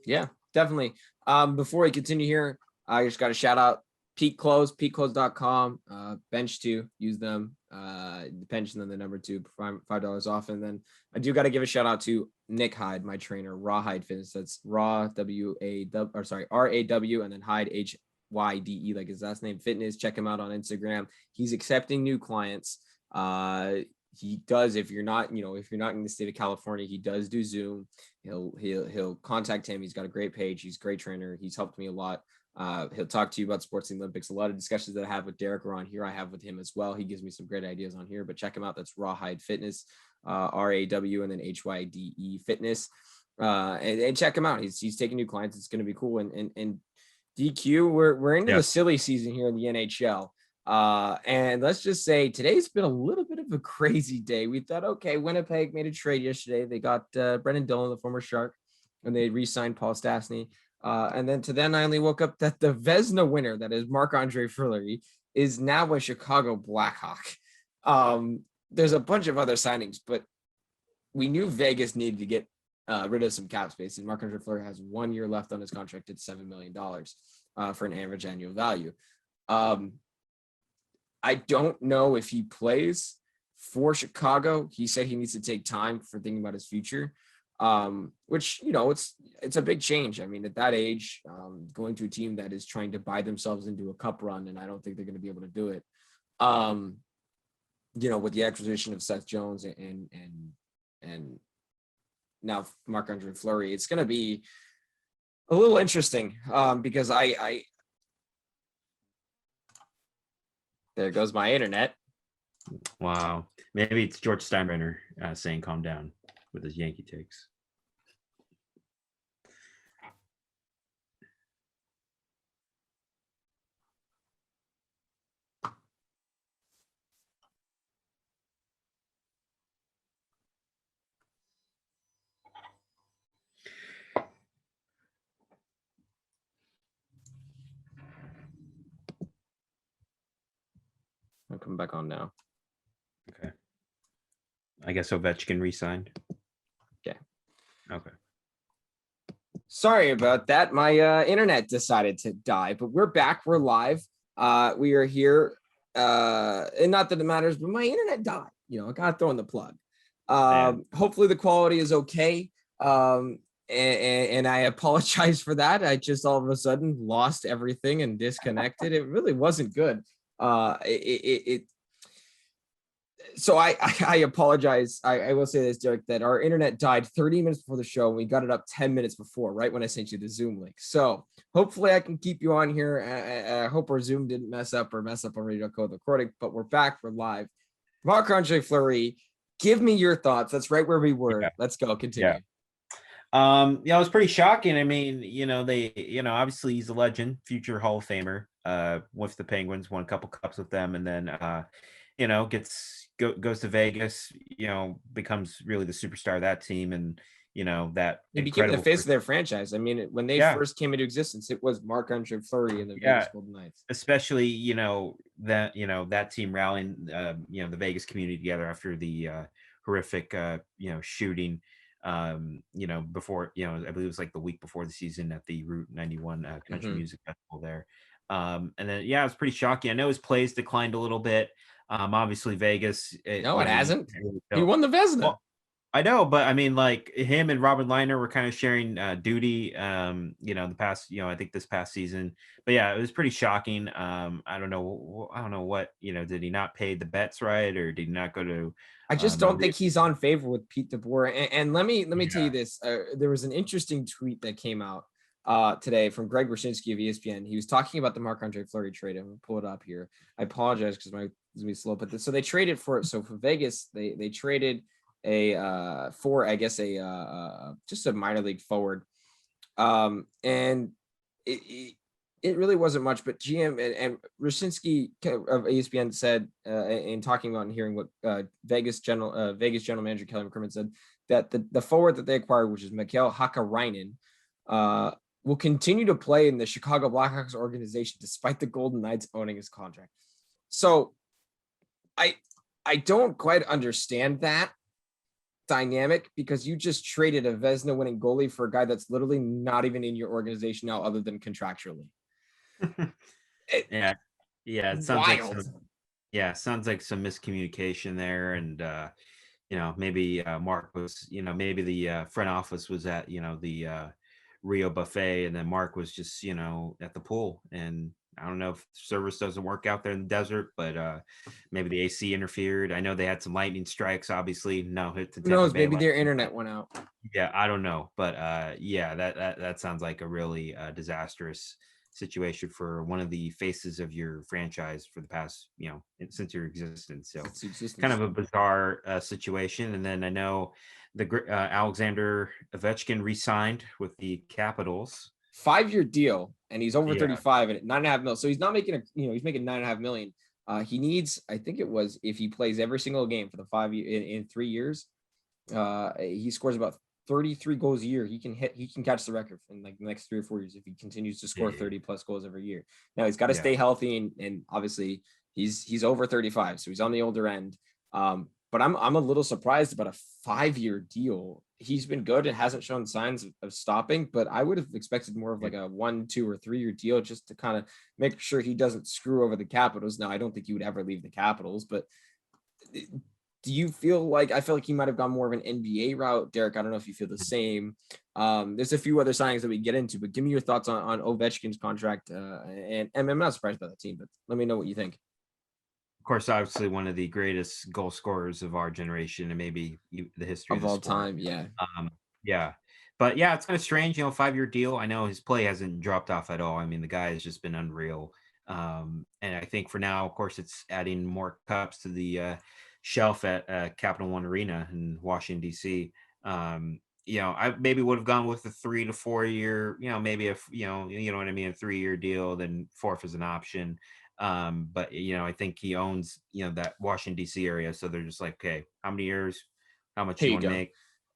[SPEAKER 1] Yeah, definitely. Before we continue here, I just got to shout out Peak Clothes, peakclothes.com, bench 2, use them, the pension, then the number 2, $5 off. And then I do got to give a shout out to Nick Hyde, my trainer, Rawhide Fitness. That's RAW, and then Hyde, HYDE, like his last name, Fitness. Check him out on Instagram. He's accepting new clients. He does, if you're not in the state of California, he does do Zoom. He'll contact him. He's got a great page. He's a great trainer. He's helped me a lot. He'll talk to you about sports and Olympics. A lot of discussions that I have with Derrick are on here. I have with him as well. He gives me some great ideas on here, but check him out. That's Rawhide Fitness, RAW and then HYDE Fitness. And check him out. He's taking new clients. It's going to be cool. And DQ, we're into the silly season here in the NHL. And let's just say today's been a little bit of a crazy day. We thought, okay, Winnipeg made a trade yesterday. They got Brendan Dillon, the former Shark, and they re-signed Paul Stastny. And then I only woke up that the Vezina winner, that is Marc-Andre Fleury, is now a Chicago Blackhawk. There's a bunch of other signings, but we knew Vegas needed to get rid of some cap space, and Marc-Andre Fleury has 1 year left on his contract at $7 million for an average annual value. I don't know if he plays for Chicago. He said he needs to take time for thinking about his future, which, it's a big change. I mean, at that age, going to a team that is trying to buy themselves into a cup run, and I don't think they're going to be able to do it. With the acquisition of Seth Jones and now Marc-Andre Fleury, it's going to be a little interesting because there goes my internet.
[SPEAKER 2] Wow. Maybe it's George Steinbrenner saying calm down with his Yankee takes.
[SPEAKER 1] I'm coming back on now.
[SPEAKER 2] Okay. I guess Ovechkin re-signed.
[SPEAKER 1] Okay.
[SPEAKER 2] Okay.
[SPEAKER 1] Sorry about that. My internet decided to die, but we're back. We're live. We are here. And not that it matters, but my internet died. I got to throw in the plug. Hopefully the quality is okay. And I apologize for that. I just all of a sudden lost everything and disconnected. It really wasn't good. So I apologize. I will say this, Derrick, that our internet died 30 minutes before the show. And we got it up 10 minutes before, right when I sent you the Zoom link. So hopefully I can keep you on here. I hope our Zoom didn't mess up on Radio.co recording, but we're back. We're live. Marc-Andre Fleury, give me your thoughts. That's right where we were. Yeah. Let's go. Continue.
[SPEAKER 2] Yeah, it was pretty shocking. I mean, obviously he's a legend, future Hall of Famer. With the Penguins, won a couple cups with them, and then goes to Vegas. Becomes really the superstar of that team, and that
[SPEAKER 1] He became the
[SPEAKER 2] incredible.
[SPEAKER 1] face of their franchise. I mean, when they
[SPEAKER 2] Yeah,
[SPEAKER 1] first came into existence, it was Marc-Andre Fleury and the
[SPEAKER 2] yeah.
[SPEAKER 1] Vegas Golden Knights.
[SPEAKER 2] Especially that team rallying the Vegas community together after the horrific shooting before I believe it was like the week before the season at the Route 91 country music festival there. And then it was pretty shocking. I know his plays declined a little bit. Obviously Vegas
[SPEAKER 1] No, it hasn't.
[SPEAKER 2] really
[SPEAKER 1] He won the Vezina.
[SPEAKER 2] well, I know, but I mean, like him and Robert Liner were kind of sharing duty. The past, I think this past season. But yeah, it was pretty shocking. I don't know. I don't know what Did he not pay the bets right, or did he not go to?
[SPEAKER 1] I just don't think he's on favor with Pete DeBoer. And let me tell you this: there was an interesting tweet that came out today from Greg Wyshynski of ESPN. He was talking about the Marc-Andre Fleury trade. I'm gonna pull it up here. I apologize because my is gonna be slow, but so they traded for for Vegas. They traded for I guess just a minor league forward, and it really wasn't much. But GM and Wyshynski of ESPN said in talking about and hearing what Vegas general manager Kelly McCrimmon said, that the forward that they acquired, which is Mikael Hakkarainen, will continue to play in the Chicago Blackhawks organization despite the Golden Knights owning his contract. So I don't quite understand that dynamic, because you just traded a Vezina winning goalie for a guy that's literally not even in your organization now other than contractually.
[SPEAKER 2] It sounds like some miscommunication there, and maybe Mark was maybe the front office was at the Rio buffet, and then Mark was just at the pool, and I don't know if service doesn't work out there in the desert, but maybe the AC interfered. I know they had some lightning strikes, obviously. No hit to
[SPEAKER 1] Who knows? Maybe their internet went out.
[SPEAKER 2] Yeah, I don't know, but that sounds like a really disastrous situation for one of the faces of your franchise for the past since your existence. So kind of a bizarre situation. And then I know the Alexander Ovechkin re-signed with the Capitals.
[SPEAKER 1] 5-year deal, and he's over 35 and $9.5 million. So he's not making he's making $9.5 million. He needs, I think it was, if he plays every single game for the 5 years in 3 years, he scores about 33 goals a year. He can catch the record in like the next 3 or 4 years if he continues to score 30 plus goals every year. Now he's got to stay healthy, and obviously he's over 35, so he's on the older end. But I'm a little surprised about a 5-year deal. He's been good and hasn't shown signs of stopping, but I would have expected more of like a 1, 2, or 3-year deal just to kind of make sure he doesn't screw over the Capitals. Now, I don't think he would ever leave the Capitals, but do you feel like, I feel like he might have gone more of an NBA route? Derek, I don't know if you feel the same. There's a few other signings that we get into, but give me your thoughts on Ovechkin's contract. And I'm not surprised by that team, but let me know what you think.
[SPEAKER 2] Of course, obviously one of the greatest goal scorers of our generation, and maybe the history
[SPEAKER 1] of all time.
[SPEAKER 2] But it's kind of strange, 5-year deal. I know his play hasn't dropped off at all. I mean, the guy has just been unreal. And I think for now, of course, it's adding more cups to the shelf at Capital One Arena in Washington, D.C. I maybe would have gone with a 3 to 4 year, maybe if you know what I mean, a 3-year deal, then 4th is an option. But I think he owns that Washington D.C. area, so they're just like, okay, how many years, how much you want to make?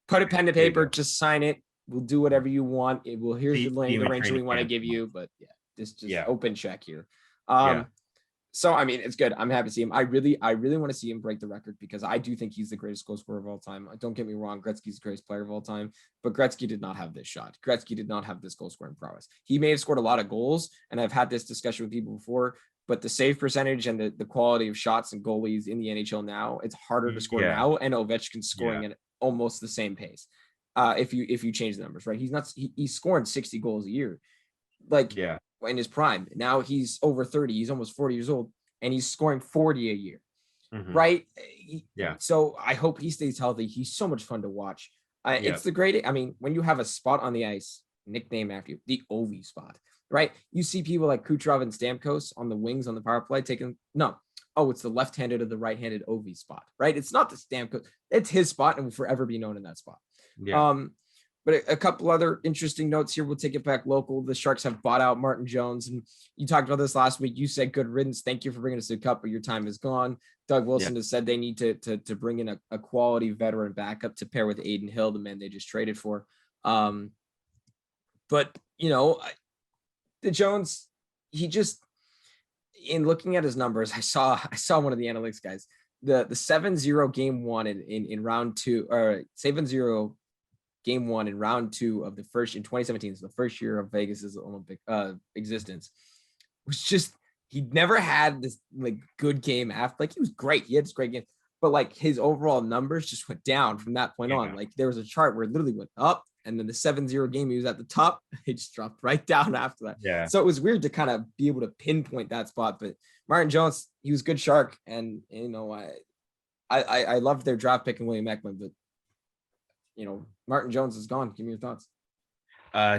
[SPEAKER 1] Put a pen to paper, just sign it. We'll do whatever you want. Here's the range we want to give you, but just open check here. So I mean, it's good. I'm happy to see him. I really want to see him break the record, because I do think he's the greatest goal scorer of all time. Don't get me wrong, Gretzky's the greatest player of all time, but Gretzky did not have this shot. Gretzky did not have this goal scoring prowess. He may have scored a lot of goals, and I've had this discussion with people before, but the save percentage and the quality of shots and goalies in the NHL now, it's harder to score now, and Ovechkin's scoring at almost the same pace. If you change the numbers, right? He's scoring 60 goals a year, in his prime. Now he's over 30. He's almost 40 years old, and he's scoring 40 a year, right? So I hope he stays healthy. He's so much fun to watch. It's the great. I mean, when you have a spot on the ice, nickname after you, the Ovi spot, right? You see people like Kucherov and Stamkos on the wings on the power play it's the left-handed or the right-handed Ovi spot, right? It's not the Stamkos. It's his spot and will forever be known in that spot. But a couple other interesting notes here. We'll take it back local. The Sharks have bought out Martin Jones. And you talked about this last week. You said good riddance. Thank you for bringing us to the cup, but your time is gone. Doug Wilson has said they need to bring in a quality veteran backup to pair with Aiden Hill, the man they just traded for. But, the Jones, he just, in looking at his numbers, I saw one of the analytics guys, the 7-0 game one in round two, or 7-0 game one in round two of the first in 2017, so the first year of Vegas's Olympic existence, was just, he'd never had this like good game after. Like, he was great, he had this great game, but like his overall numbers just went down from that point on. Like, there was a chart where it literally went up, and then the 7-0 game, he was at the top, he just dropped right down after that.
[SPEAKER 2] Yeah.
[SPEAKER 1] So it was weird to kind of be able to pinpoint that spot. But Martin Jones, he was good Shark, and I loved their draft pick in William Ekman, but Martin Jones is gone. Give me your thoughts.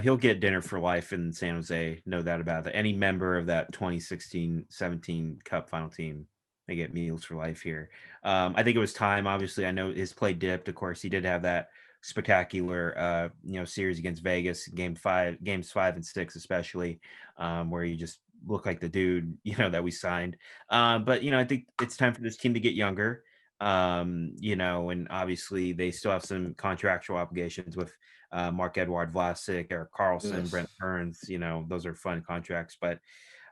[SPEAKER 2] He'll get dinner for life in San Jose, no doubt about it. Any member of that 2016-17 Cup final team, they get meals for life here. I think it was time. Obviously, I know his play dipped. Of course, he did have that spectacular series against Vegas, games 5 and 6 especially, where he just looked like the dude that we signed. But I think it's time for this team to get younger. And obviously they still have some contractual obligations with Marc-Edouard Vlasic, Eric Carlson,
[SPEAKER 1] Yes.
[SPEAKER 2] Brent Burns. Those are fun contracts, but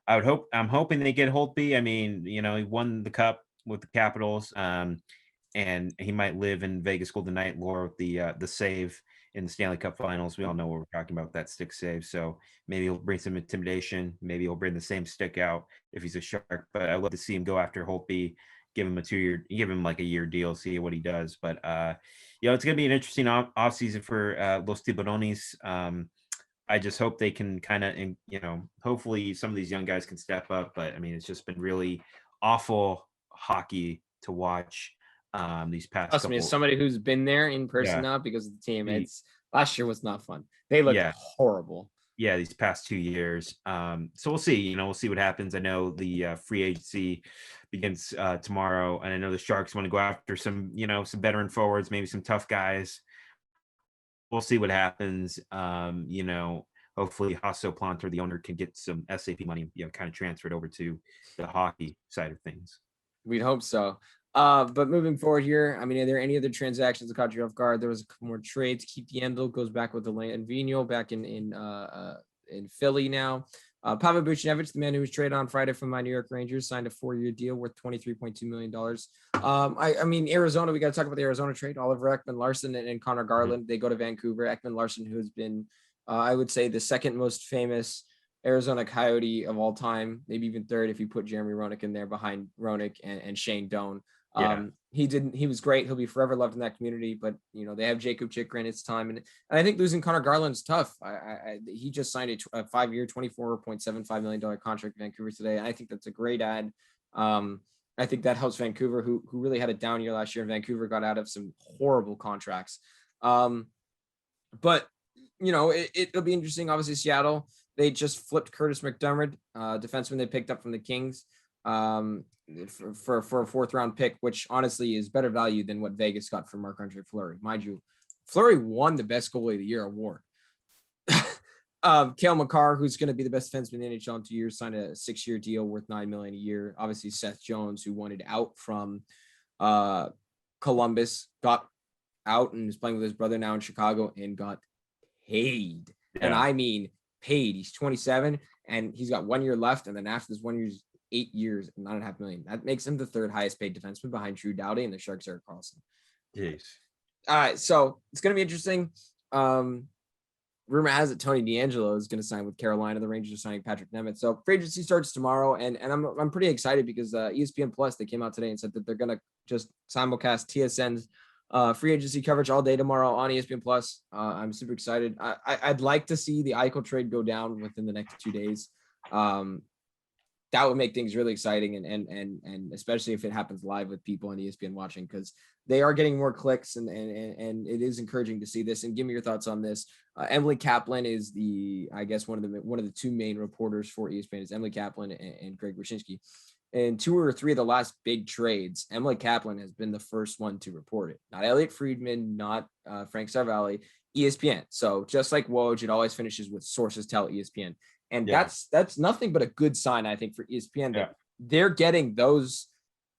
[SPEAKER 2] I'm hoping they get Holtby. I mean, he won the cup with the Capitals, and he might live in Vegas Golden Knight lore with the save in the Stanley Cup Finals. We all know what we're talking about, that stick save. So maybe he'll bring some intimidation. Maybe he'll bring the same stick out if he's a Shark. But I'd love to see him go after Holtby, give him like a year deal, see what he does. But it's gonna be an interesting offseason for Los Tiburones. I just hope they can kind of, hopefully some of these young guys can step up. But I mean, it's just been really awful hockey to watch these past
[SPEAKER 1] Trust me, as somebody who's been there in person now because of the team, it's last year was not fun. They looked horrible.
[SPEAKER 2] Yeah, these past 2 years. So we'll see. We'll see what happens. I know the free agency begins tomorrow, and I know the Sharks want to go after some veteran forwards, maybe some tough guys. We'll see what happens. Hopefully Hasso Planter, the owner, can get some SAP money, kind of transferred over to the hockey side of things.
[SPEAKER 1] We'd hope so. But moving forward here, I mean, are there any other transactions that caught you off guard? There was a couple more trades. Keith Yandel goes back with Elaine Vigneault back in Philly now. Pavel Buchnevich, the man who was traded on Friday from my New York Rangers, signed a 4-year deal worth $23.2 million. I mean, Arizona, we got to talk about the Arizona trade. Oliver Ekman-Larsson and Connor Garland, they go to Vancouver. Ekman-Larsson, who has been, I would say, the second most famous Arizona Coyote of all time, maybe even third if you put Jeremy Roenick in there behind Roenick and Shane Doan. He was great. He'll be forever loved in that community, but they have Jacob Chikrin. It's time. And I think losing Connor Garland's tough. He just signed a 5-year, $24.75 million contract in Vancouver today. I think that's a great ad. I think that helps Vancouver, who really had a down year last year. And Vancouver got out of some horrible contracts. But it'll be interesting. Obviously, Seattle, they just flipped Curtis McDermott, defenseman they picked up from the Kings. For a 4th round pick, which honestly is better value than what Vegas got for Marc-Andre Fleury. Mind you, Fleury won the best goalie of the year award. Cale Makar, who's going to be the best defenseman in the NHL in 2 years, signed a 6-year deal worth $9 million a year. Obviously, Seth Jones, who wanted out from Columbus, got out and is playing with his brother now in Chicago and got paid. Yeah. And I mean paid. He's 27 and he's got 1 year left. And then after this 1 year, 8 years, $9.5 million. That makes him the 3rd highest paid defenseman behind Drew Doughty and the Sharks' Eric Carlson.
[SPEAKER 2] Yes.
[SPEAKER 1] All right, so it's going to be interesting. Rumor has it Tony DeAngelo is going to sign with Carolina. The Rangers are signing Patrick Nemeth. So free agency starts tomorrow, and I'm pretty excited because ESPN Plus, they came out today and said that they're going to just simulcast TSN's free agency coverage all day tomorrow on ESPN Plus. I'm super excited. I'd like to see the Eichel trade go down within the next 2 days. That would make things really exciting, and especially if it happens live with people on ESPN watching, because they are getting more clicks, and it is encouraging to see this. And give me your thoughts on this. Emily Kaplan is one of the 2 main reporters for ESPN. Is Emily Kaplan and Greg Wyshynski. in 2 or 3 of the last big trades, Emily Kaplan has been the first one to report it. Not Elliot Friedman, not Frank Sarvalli, ESPN. So just like Woj, it always finishes with sources tell ESPN. And that's nothing but a good sign, I think, for ESPN that they're getting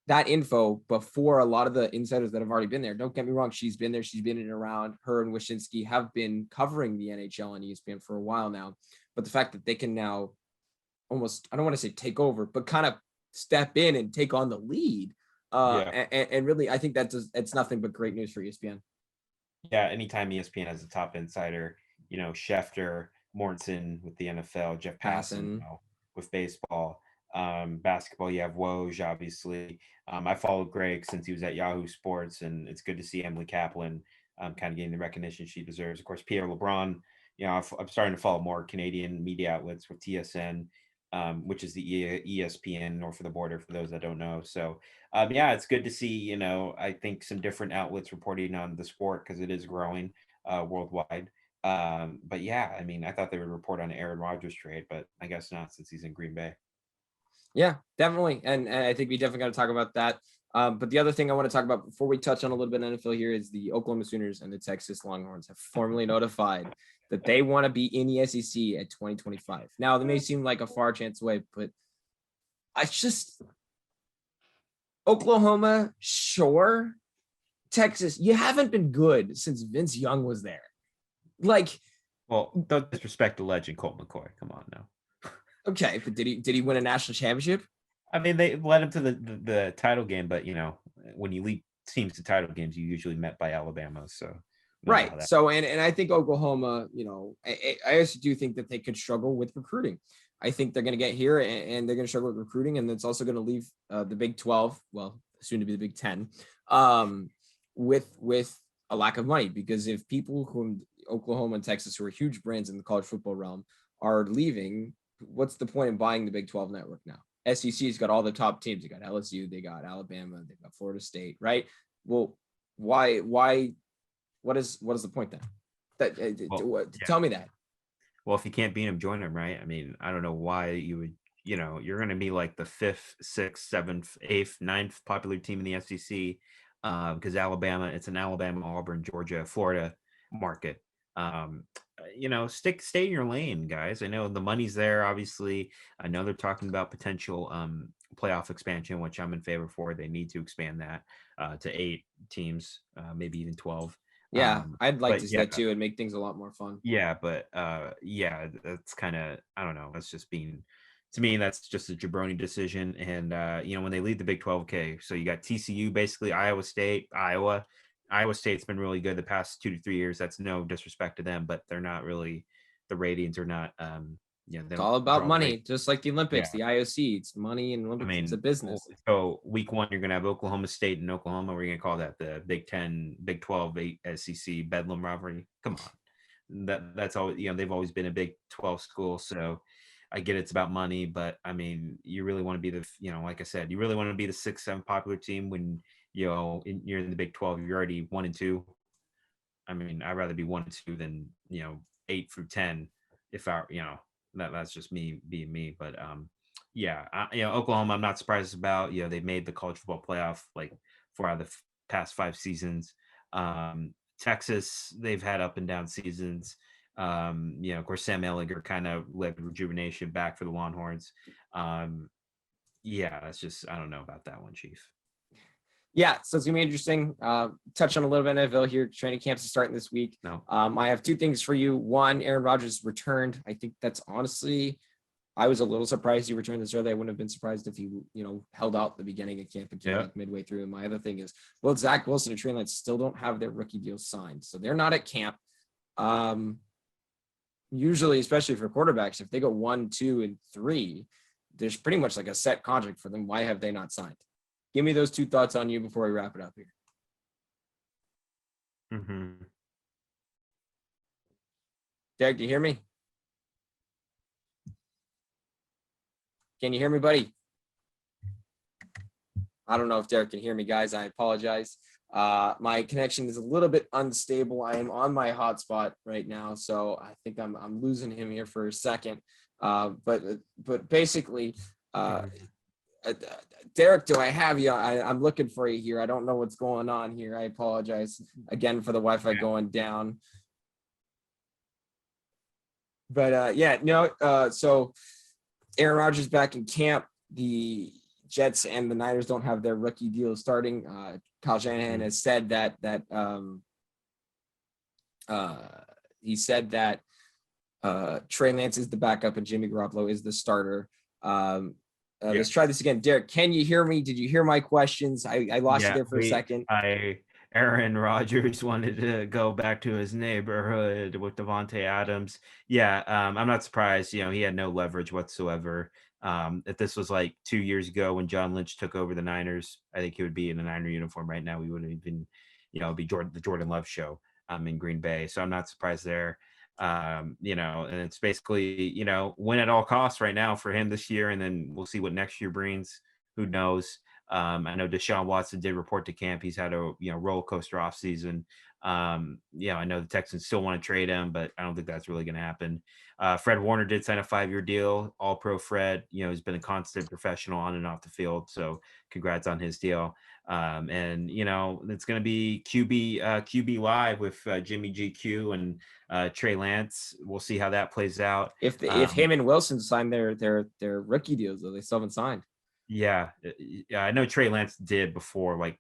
[SPEAKER 1] that info before a lot of the insiders that have already been there. Don't get me wrong. She's been there. She's been in and around. Her and Wyshynski have been covering the NHL on ESPN for a while now. But the fact that they can now almost, I don't want to say take over, but kind of step in and take on the lead. And really, I think it's nothing but great news for ESPN.
[SPEAKER 2] Yeah. Anytime ESPN has a top insider, Schefter, Mortensen with the NFL, Jeff Passan, with baseball, basketball, you have Woj, obviously. I followed Greg since he was at Yahoo Sports, and it's good to see Emily Kaplan kind of getting the recognition she deserves. Of course, Pierre LeBrun, I'm starting to follow more Canadian media outlets with TSN, which is the ESPN north of the border for those that don't know. So, it's good to see, I think some different outlets reporting on the sport because it is growing worldwide. But yeah, I mean, I thought they would report on Aaron Rodgers trade, but I guess not since he's in Green Bay.
[SPEAKER 1] Yeah, definitely. And I think we definitely got to talk about that. But the other thing I want to talk about before we touch on a little bit of NFL here is the Oklahoma Sooners and the Texas Longhorns have formally notified that they want to be in the SEC at 2025. Now, that may seem like a far chance away, but Oklahoma, sure. Texas, you haven't been good since Vince Young was there.
[SPEAKER 2] Well, don't disrespect the legend Colt McCoy. Come on now.
[SPEAKER 1] Okay, but did he win a national championship?
[SPEAKER 2] I mean, they led him to the title game, but when you lead teams to title games, you usually met by Alabama. So
[SPEAKER 1] right. So and I think Oklahoma, I also do think that they could struggle with recruiting. I think they're going to get here and they're going to struggle with recruiting, and it's also going to leave the Big 12, well, soon to be the Big 10, with a lack of money. Because if people who Oklahoma and Texas, who are huge brands in the college football realm, are leaving, what's the point in buying the Big 12 network now? SEC's got all the top teams. They got LSU, they got Alabama, they got Florida State, right? Well, why? What is the point then? Tell me that.
[SPEAKER 2] Well, if you can't beat them, join them, right? I mean, I don't know why you would. You're going to be like the 5th, 6th, 7th, 8th, 9th popular team in the SEC because Alabama. It's an Alabama, Auburn, Georgia, Florida market. Stay in your lane, guys. I know the money's there. Obviously, I know they're talking about potential playoff expansion, which I'm in favor for. They need to expand that to 8 teams, maybe even 12.
[SPEAKER 1] Yeah, I'd like to see that too and make things a lot more fun.
[SPEAKER 2] Yeah, but that's kind of, I don't know. That's just to me, that's just a jabroni decision. And when they lead the Big 12, okay, so you got TCU, basically Iowa State, Iowa. Iowa State's been really good the past 2 to 3 years. That's no disrespect to them, but they're not really, the ratings are not.
[SPEAKER 1] It's all about money, just like the Olympics, the IOC. It's money and Olympics. It's a business.
[SPEAKER 2] So week 1, you're going to have Oklahoma State and Oklahoma. We're going to call that the Big 10, Big 12, SEC Bedlam rivalry. Come on, that's always they've always been a Big 12 school. So I get it's about money, but I mean, you really want to be like I said, you really want to be the 6th, 7th popular team when you're in the Big 12. You're already 1 and 2. I mean, I'd rather be 1 and 2 than 8 through 10. If that's just me being me. But Oklahoma, I'm not surprised about. They've made the college football playoff like 4 out of the past 5 seasons. Texas, they've had up and down seasons. Of course, Sam Ehlinger kind of led rejuvenation back for the Longhorns. That's just, I don't know about that one, Chief.
[SPEAKER 1] Yeah, so it's gonna be interesting. Touch on a little bit of NFL here. Training camps are starting this week.
[SPEAKER 2] No.
[SPEAKER 1] I have 2 things for you. One, Aaron Rodgers returned. I think that's honestly, I was a little surprised he returned this early. I wouldn't have been surprised if he, held out the beginning of camp and came back midway through. And my other thing is, Zach Wilson and Trey Lance still don't have their rookie deals signed, so they're not at camp. Usually, especially for quarterbacks, if they go 1, 2, and 3, there's pretty much like a set contract for them. Why have they not signed? Give me those 2 thoughts on you before we wrap it up here.
[SPEAKER 2] Mm-hmm.
[SPEAKER 1] Derek, do you hear me? Can you hear me, buddy? I don't know if Derek can hear me, guys. I apologize. My connection is a little bit unstable. I am on my hotspot right now, so I think I'm losing him here for a second. But basically, Derrick, do I have you? I'm looking for you here. I don't know what's going on here. I apologize again for the Wi-Fi going down. But so Aaron Rodgers back in camp. The Jets and the Niners don't have their rookie deal starting. Kyle Shanahan has said that he said that Trey Lance is the backup and Jimmy Garoppolo is the starter. Let's try this again. Derrick, can you hear me? Did you hear my questions? I lost you there for a second.
[SPEAKER 2] Aaron Rodgers wanted to go back to his neighborhood with Devontae Adams. Yeah, I'm not surprised. You know, he had no leverage whatsoever. If this was like 2 years ago when John Lynch took over the Niners, I think he would be in a Niner uniform right now. We wouldn't even, be the Jordan Love show in Green Bay. So I'm not surprised there. And it's basically, win at all costs right now for him this year. And then we'll see what next year brings. Who knows? I know Deshaun Watson did report to camp. He's had a roller coaster offseason. I know the Texans still want to trade him, but I don't think that's really going to happen. Fred Warner did sign a 5-year deal. All pro Fred, he's been a constant professional on and off the field. So congrats on his deal. It's going to be QB live with Jimmy GQ and Trey Lance. We'll see how that plays out.
[SPEAKER 1] If him and Wilson sign their rookie deals, though, they still haven't signed.
[SPEAKER 2] Yeah, I know Trey Lance did before, like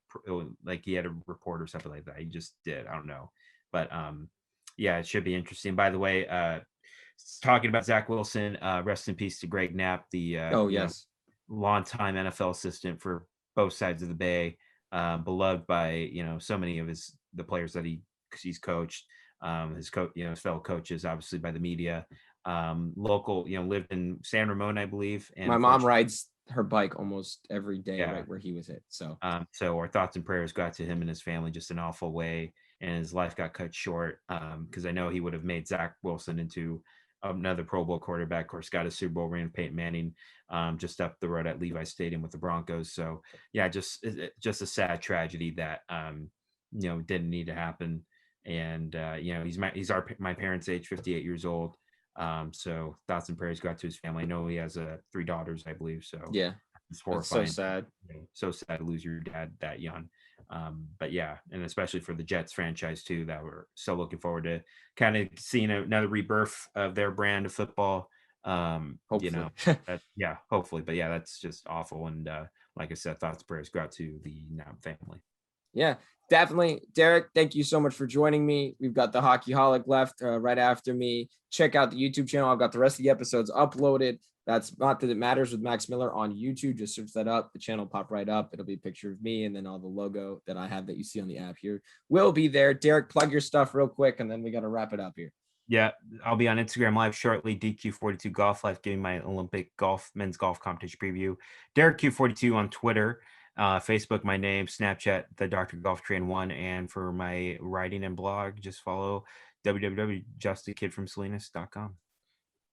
[SPEAKER 2] he had a report or something like that. He just did. I don't know, but it should be interesting. By the way, talking about Zach Wilson, rest in peace to Greg Knapp, the longtime NFL assistant for both sides of the Bay, beloved by so many of the players that he's coached, his fellow coaches, obviously by the media. Local, lived in San Ramon, I believe. And
[SPEAKER 1] my mom rides her bike almost every day, right where he was hit. So
[SPEAKER 2] our thoughts and prayers go out to him and his family, just an awful way, and his life got cut short. Because I know he would have made Zach Wilson into another Pro Bowl quarterback. Of course, got a Super Bowl ring with Peyton Manning, just up the road at Levi Stadium with the Broncos. So just a sad tragedy that didn't need to happen. And he's my parents' age, 58 years old. So thoughts and prayers go out to his family. I know he has 3 daughters, I believe. So it's horrifying.
[SPEAKER 1] So sad.
[SPEAKER 2] So sad to lose your dad that young. But and especially for the Jets franchise too, that we're so looking forward to kind of seeing another rebirth of their brand of football.
[SPEAKER 1] Hopefully.
[SPEAKER 2] Hopefully. But that's just awful. And like I said, thoughts and prayers go out to the Knapp family.
[SPEAKER 1] Yeah, definitely. Derrick, thank you so much for joining me. We've got the Hockey Holic left right after me. Check out the YouTube channel. I've got the rest of the episodes uploaded. That's Not That It Matters with Max Miller on YouTube. Just search that up. The channel pop right up. It'll be a picture of me, and then all the logo that I have that you see on the app here will be there. Derrick, plug your stuff real quick, and then we got to wrap it up here.
[SPEAKER 2] Yeah, I'll be on Instagram Live shortly. DQ42 Golf Life, giving my Olympic men's golf competition preview. Derrick Q42 on Twitter. Facebook, my name, Snapchat, the Dr. Golf Train 1, and for my writing and blog, just follow www.justakidfromsalinas.com.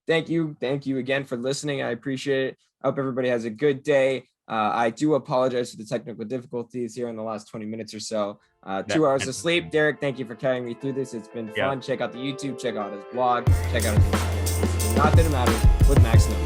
[SPEAKER 1] Thank you again for listening. I appreciate it. I hope everybody has a good day. I do apologize for the technical difficulties here in the last 20 minutes or so. 2 hours of sleep. Derrick, thank you for carrying me through this. It's been fun. Check out the YouTube, check out his blog, check out his Instagram. Not That It Matters with Max Miller.